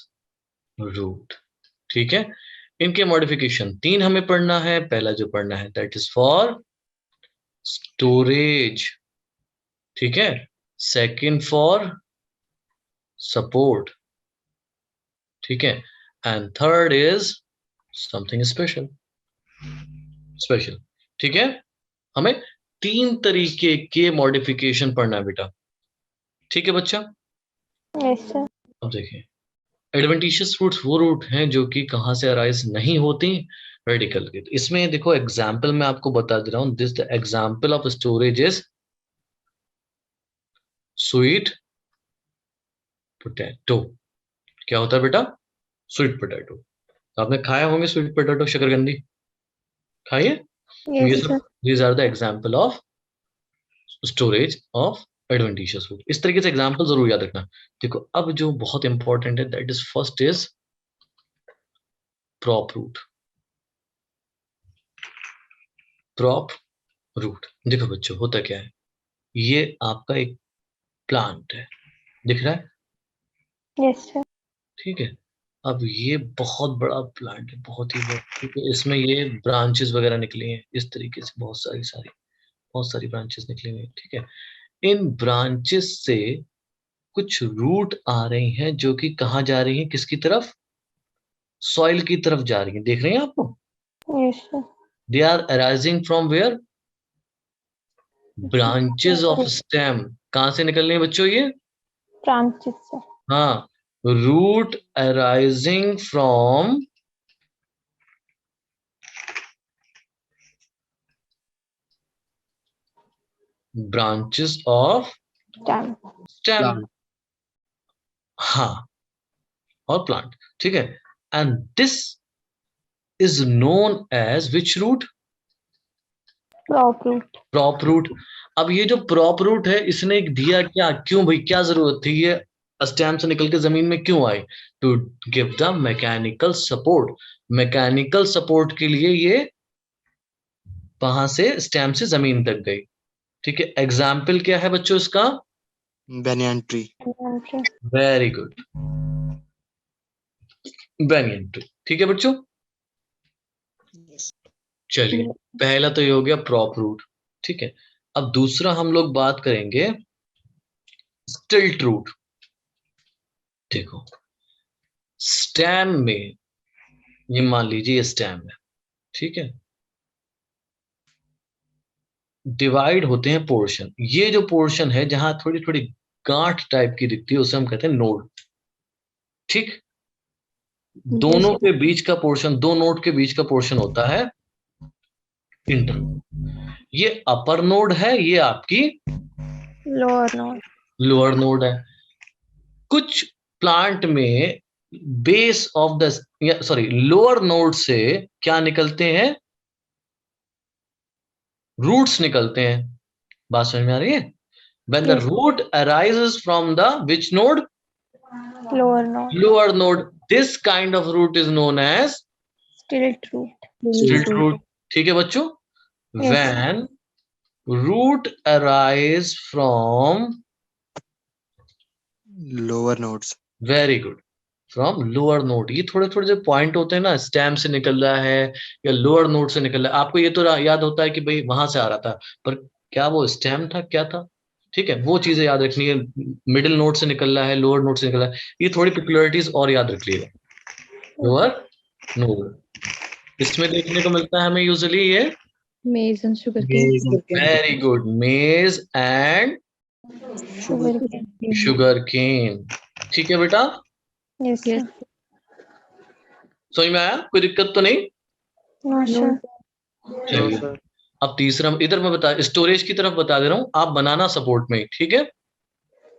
root. ठीक है, इनके मॉडिफिकेशन 3 हमें पढ़ना है। पहला जो पढ़ना है दैट इज फॉर स्टोरेज, ठीक है। सेकंड फॉर सपोर्ट, ठीक है। And third is something special, special, ठीक है। हमें 3 तरीके के मॉडिफिकेशन पढ़ना है बेटा, ठीक है बच्चा। Yes, sir. अब देखिए, एडवेंटिशियस रूट्स वो रूट हैं जो कि कहां से अराइज नहीं होती, रेडिकल के। इसमें देखो एग्जाम्पल मैं आपको बता दे रहा हूं। This the example of storage is sweet potato. क्या होता है बेटा? Sweet potato. आपने खाया होंगे स्वीट पोटैटो, शकरकंदी खाइए। ये Yes, सब sir. These are the example of storage of adventitious root. इस तरीके से एग्जाम्पल जरूर याद रखना। देखो अब जो बहुत इंपॉर्टेंट है that is first is prop root. Prop root, देखो बच्चों होता क्या है, ये आपका एक प्लांट है, दिख रहा है? Yes, sir. ठीक है। अब ये बहुत बड़ा प्लांट है, बहुत ही बड़ा, ठीक है। इसमें ये ब्रांचेस वगैरह निकली हैं इस तरीके से, बहुत सारी ब्रांचेस निकली हुई हैं, ठीक है। इन ब्रांचेस से कुछ रूट आ रही हैं जो कि कहाँ जा रही हैं, किसकी तरफ? सॉइल की तरफ जा रही हैं। देख रहे हैं आपको? Yes, sir. They are arising from where? Branches of stem. कहां से निकल रही हैं बच्चों ये? Branches, sir. हाँ, root arising from branches of Stem. Stem. Plant. हाँ, और प्लांट, ठीक है। And this is known as which root? Crop root. Prop root. अब ये जो प्रॉप रूट है इसने एक दिया क्या, क्यों भाई, क्या जरूरत थी ये स्टेम से निकल के जमीन में क्यों आई? To give the mechanical support. Mechanical support के लिए ये वहां से स्टेम से जमीन तक गई, ठीक है। एग्जाम्पल क्या है बच्चों इसका? Banyan tree. Elementary. Very good, banyan tree, ठीक है बच्चों। चलिए, पहला तो ये हो गया प्रॉप रूट, ठीक है। अब दूसरा हम लोग बात करेंगे स्टिल्ट रूट। देखो स्टेम में, ये मान लीजिए स्टेम है, ठीक है। डिवाइड होते हैं पोर्शन। ये जो पोर्शन है जहां थोड़ी थोड़ी गांठ टाइप की दिखती है उसे हम कहते हैं नोड, ठीक। दोनों के बीच का पोर्शन, दो नोड के बीच का पोर्शन होता है इंटर। ये अपर नोड है, ये आपकी Lower node. लोअर नोड है। कुछ प्लांट में base of the, sorry, lower node से क्या निकलते हैं? रूट्स निकलते हैं। बात समझ में आ रही है? When the Yes. root arises from the which node? Lower node. Lower node. This kind of root is known as Stilt root. stilt root. ठीक है बच्चों? Yes. When root arise from, Lower nodes. very good, from lower node। ये थोड़े थोड़े जो पॉइंट होते हैं ना, स्टेम से निकल रहा है या लोअर नोड से निकल रहा है, आपको ये तो याद होता है कि भाई वहां से आ रहा था, पर क्या वो स्टेम था, क्या था? ठीक है, वो चीजें याद रखनी है। मिडिल नोड से निकल रहा है, लोअर नोड से निकल रहा है, ये थोड़ी पिक्युलरिटीज और याद रख लीजिएगा। लोअर नोड, इसमें देखने को मिलता है हमें यूजुअली ये, Maize and sugarcane. Very good, maize and Sugar cane. Sugar cane. ठीक है बेटा, Yes, sir. समझ में आया? कोई दिक्कत तो नहीं? No, sir. चलिए अब तीसरा इधर मैं बता स्टोरेज की तरफ बता दे रहा हूँ, आप बनाना सपोर्ट में, ठीक है?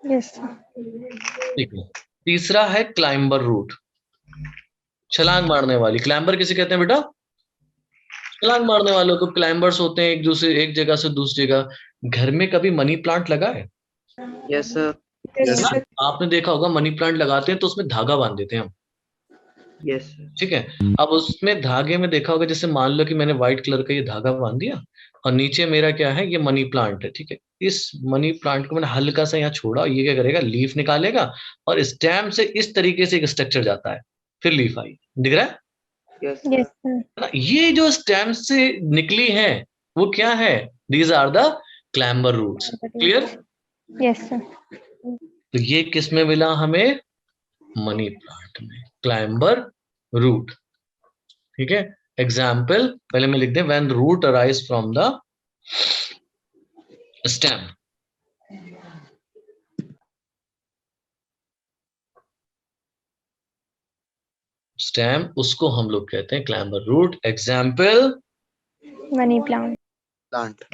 Yes, sir. ठीक है। तीसरा है क्लाइंबर रूट, छलांग मारने वाली। क्लाइंबर किसे कहते हैं बेटा? छलांग मारने वालों को क्लाइंबर्स होते हैं, एक जगह से दूसरी जगह। घर में कभी मनी प्लांट लगा है? Yes sir. Yes, sir. आपने देखा होगा मनी प्लांट लगाते हैं तो उसमें धागा बांध देते हैं हम, यस सर। ठीक है? अब उसमें धागे में देखा होगा, जैसे मान लो कि मैंने व्हाइट कलर का ये धागा बांध दिया और नीचे मेरा क्या है, ये मनी प्लांट है, ठीक है? इस मनी प्लांट को मैंने हल्का सा यहाँ छोड़ा, ये क्या करेगा, लीफ निकालेगा और स्टेम से इस तरीके से एक स्ट्रक्चर जाता है, फिर लीफ आई। दिख रहा है यस Yes, sir. ना? ये जो स्टेम से निकली है वो क्या है? These are the clamber roots. Clear? Yes, sir. तो ये किस में मिला हमें? मनी प्लांट में, क्लाइंबर रूट। ठीक है? एग्जाम्पल पहले मैं लिख दें, when root arise from the stem. Stem उसको हम लोग कहते हैं climber root. Example Money plant. Plant.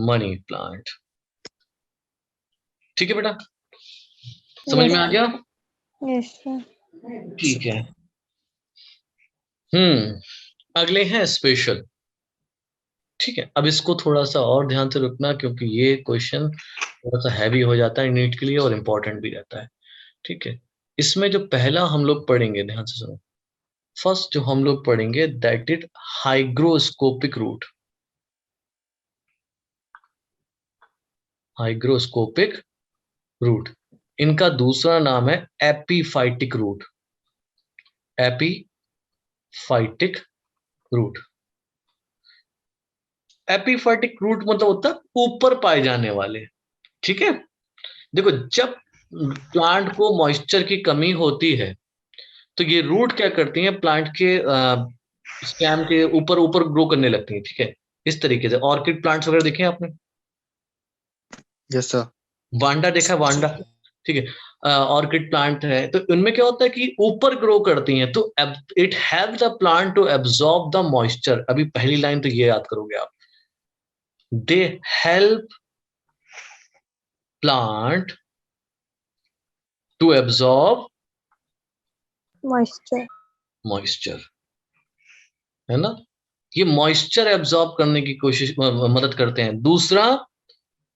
Money plant. ठीक है बेटा, समझ में आ गया? Yes, sir. ठीक है। अगले हैं स्पेशल। ठीक है, अब इसको थोड़ा सा और ध्यान से रखना, क्योंकि ये क्वेश्चन थोड़ा सा हैवी हो जाता है नीट के लिए और इम्पोर्टेंट भी रहता है। ठीक है, इसमें जो पहला हम लोग पढ़ेंगे, ध्यान से सुनो। फर्स्ट जो हम लोग पढ़ेंगे that is hygroscopic root. Hygroscopic root, इनका दूसरा नाम है epiphytic root. Epiphytic root. Epiphytic root मतलब होता है ऊपर पाए जाने वाले। ठीक है, देखो जब प्लांट को मॉइस्चर की कमी होती है तो ये रूट क्या करती हैं, प्लांट के स्टेम के ऊपर ऊपर ग्रो करने लगती हैं। ठीक है, इस तरीके से ऑर्किड प्लांट्स वगैरह देखे हैं आपने? Yes, sir. वांडा देखा है? वांडा, ठीक है, ऑर्किड प्लांट है तो उनमें क्या होता है कि ऊपर ग्रो करती हैं, तो it help the plant to absorb the moisture. अभी पहली लाइन तो ये याद करोगे आप, they help plant to absorb Moisture. Moisture, है ना? ये मॉइस्चर एब्जॉर्ब करने की कोशिश मदद करते हैं। दूसरा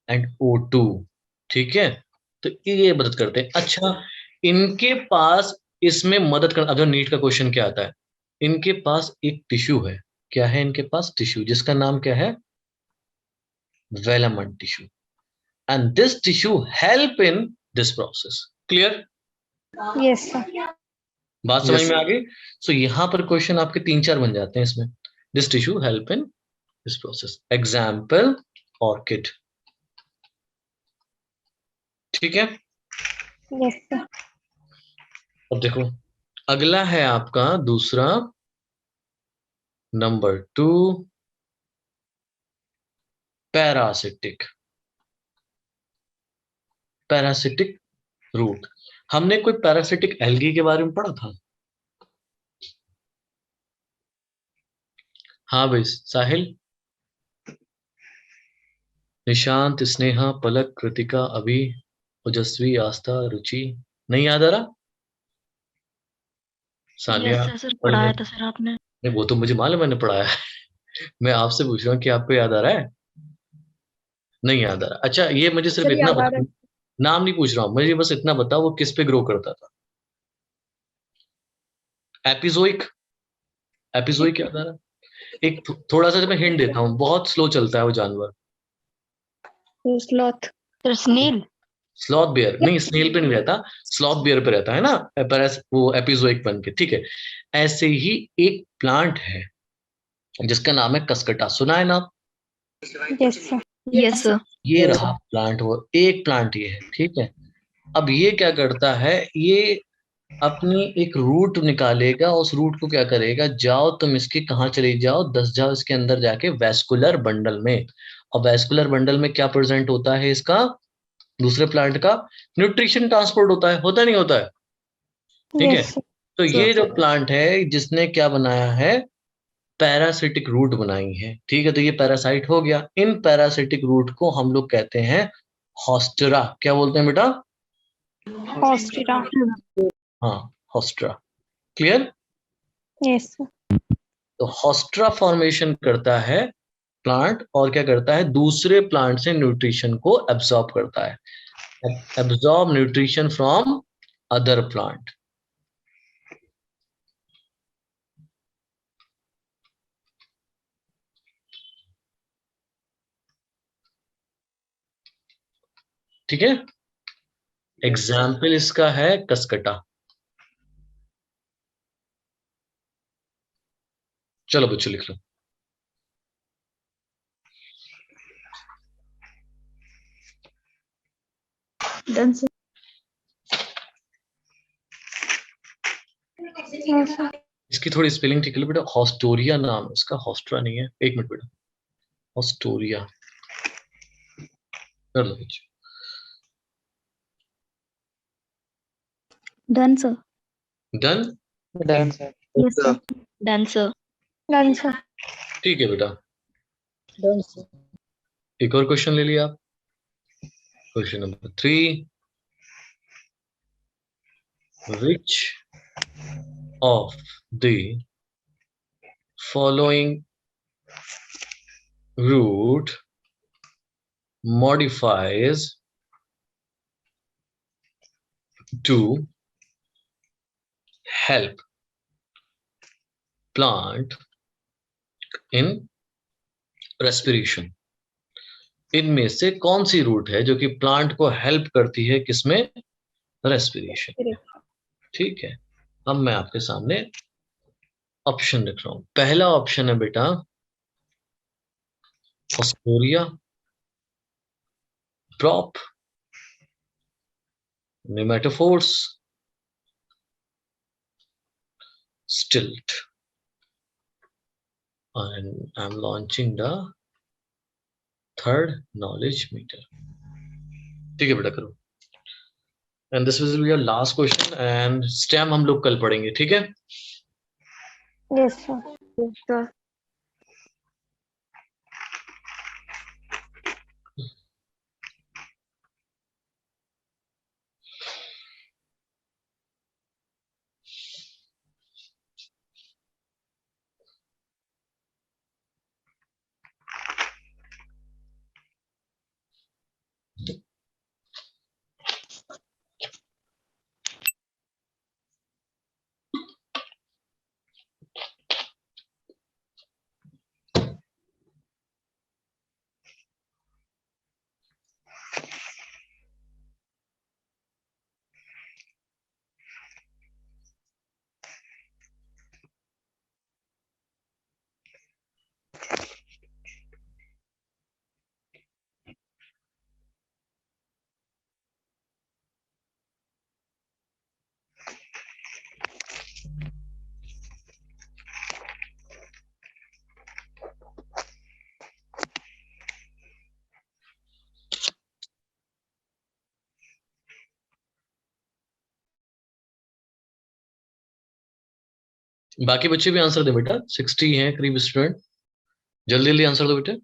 एंड O2, ठीक है, तो ये मदद करते हैं। अच्छा, इनके पास इसमें मदद कर, अब जो नीट का क्वेश्चन क्या आता है, इनके पास एक टिश्यू है। क्या है इनके पास? टिश्यू, जिसका नाम क्या है? वेलामन tissue. And this tissue help in this process. Clear? Yes, sir. बात समझ Yes. में आ गई? सो यहां पर क्वेश्चन आपके 3-4 बन जाते हैं इसमें। This tissue help in this process. Example orchid. ठीक है, Yes, sir. अब देखो अगला है आपका दूसरा, नंबर 2, पैरासिटिक। Parasitic root. हमने कोई पैरासिटिक एल्गी के बारे में पढ़ा था? हाँ भाई साहिल, निशांत, स्नेहा, पलक, कृतिका, अभी, ओजस्वी, आस्था, रुचि, नहीं याद आ रहा? सालिया, सर पढ़ाया था सर आपने। नहीं वो तो मुझे मालूम, मैंने पढ़ाया है। मैं आपसे पूछ रहा हूँ कि आपको याद आ रहा है? नहीं याद आ रहा? अच्छा, ये मुझे सिर्फ इतना बता, नाम नहीं पूछ रहा हूँ, मुझे बस इतना बताओ वो किस पे ग्रो करता था? एपिजोइक। एपिजोइक याद आ रहा? एक थोड़ा सा मैं हिंट देता हूँ, बहुत स्लो चलता है वो जानवर। Sloth. Sir snail. Sloth bear नहीं, स्नेल पे नहीं रहता, स्लॉथ बेयर पे रहता है ना, वो एपिजोइक बन के। ठीक है, ऐसे ही एक प्लांट है जिसका नाम है कसकटा। सुना है ना? Yes, sir. Yes sir. ये रहा प्लांट, वो एक प्लांट ये है। ठीक है, अब ये क्या करता है, ये अपनी एक रूट निकालेगा, उस रूट को क्या करेगा, जाओ तुम इसके कहाँ चले जाओ, दस जाओ इसके अंदर जाके वैस्कुलर बंडल में। और वैस्कुलर बंडल में क्या प्रेजेंट होता है इसका? दूसरे प्लांट का न्यूट्रिशन ट्रांसपोर्ट होता है नहीं होता है? ठीक है, Yes, sir. तो ये जो प्लांट है जिसने क्या बनाया है, पैरासिटिक रूट बनाई है। ठीक है, तो ये पैरासाइट हो गया। इन पैरासिटिक रूट को हम लोग कहते हैं हॉस्टरा। क्या बोलते हैं बेटा? Hostira. हाँ, हॉस्टरा। क्लियर? Yes, sir. तो हॉस्टरा फॉर्मेशन करता है प्लांट, और क्या करता है, दूसरे प्लांट से न्यूट्रिशन को एब्जॉर्ब करता है, absorb nutrition from other plant. ठीक है, एग्जाम्पल इसका है कसकटा। चलो बच्चों लिख लो। Done, sir. No, sir. इसकी थोड़ी स्पेलिंग ठीक है बेटा, हॉस्टोरिया नाम है उसका, हॉस्टरा नहीं है। एक मिनट बेटा, हॉस्टोरिया कर लो बच्चों। Done, sir. Done? Done. Yes, sir. Done, sir. Done, sir. ठीक है बेटा, Done, sir. एक और क्वेश्चन ले लिया आप। Question number 3, which of the following root modifies to help plant in respiration? इनमें से कौन सी रूट है जो कि प्लांट को हेल्प करती है किसमें? रेस्पिरेशन। ठीक है, अब मैं आपके सामने ऑप्शन लिख रहा हूं। पहला ऑप्शन है बेटा हॉस्टोरिया, ड्रॉप, नेमेटोफोर्स, स्टिल्ट। And I'm launching the third knowledge meter. ठीक है बेटा, करो। And this will be your last question, and STEM हम लोग कल पढ़ेंगे, ठीक है? Yes, sir. Yes, sir. बाकी बच्चे भी आंसर दे बेटा, 60 हैं करीब स्टूडेंट, जल्दी जल्दी आंसर दो बेटे।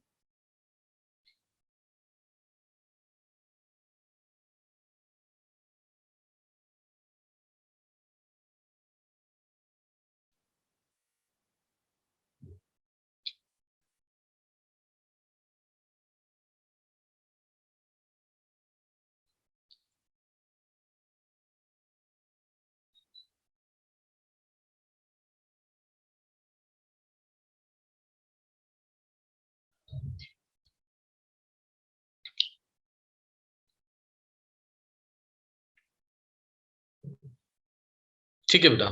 ठीक है बेटा,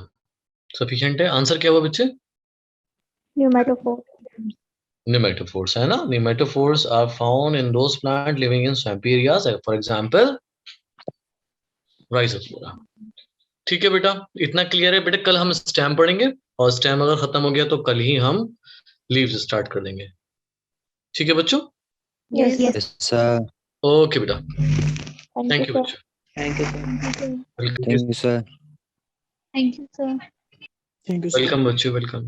सफिशिएंट है। आंसर क्या हुआ बच्चे? Pneumatophore. Nematophores है ना? Nematophores are found in those plants living in swampy areas, for example Rhizophora। ठीक है बेटा, इतना क्लियर है बेटा। कल हम स्टेम पढ़ेंगे, और स्टेम अगर खत्म हो गया तो कल ही हम लीव्स स्टार्ट कर देंगे। ठीक है बच्चों? Yes, Yes. Yes, sir. Okay बेटा। Thank thank you sir. बच्चों, thank you sir. Welcome Thank you, sir. Thank you, sir. Welcome बच्चों, वेलकम।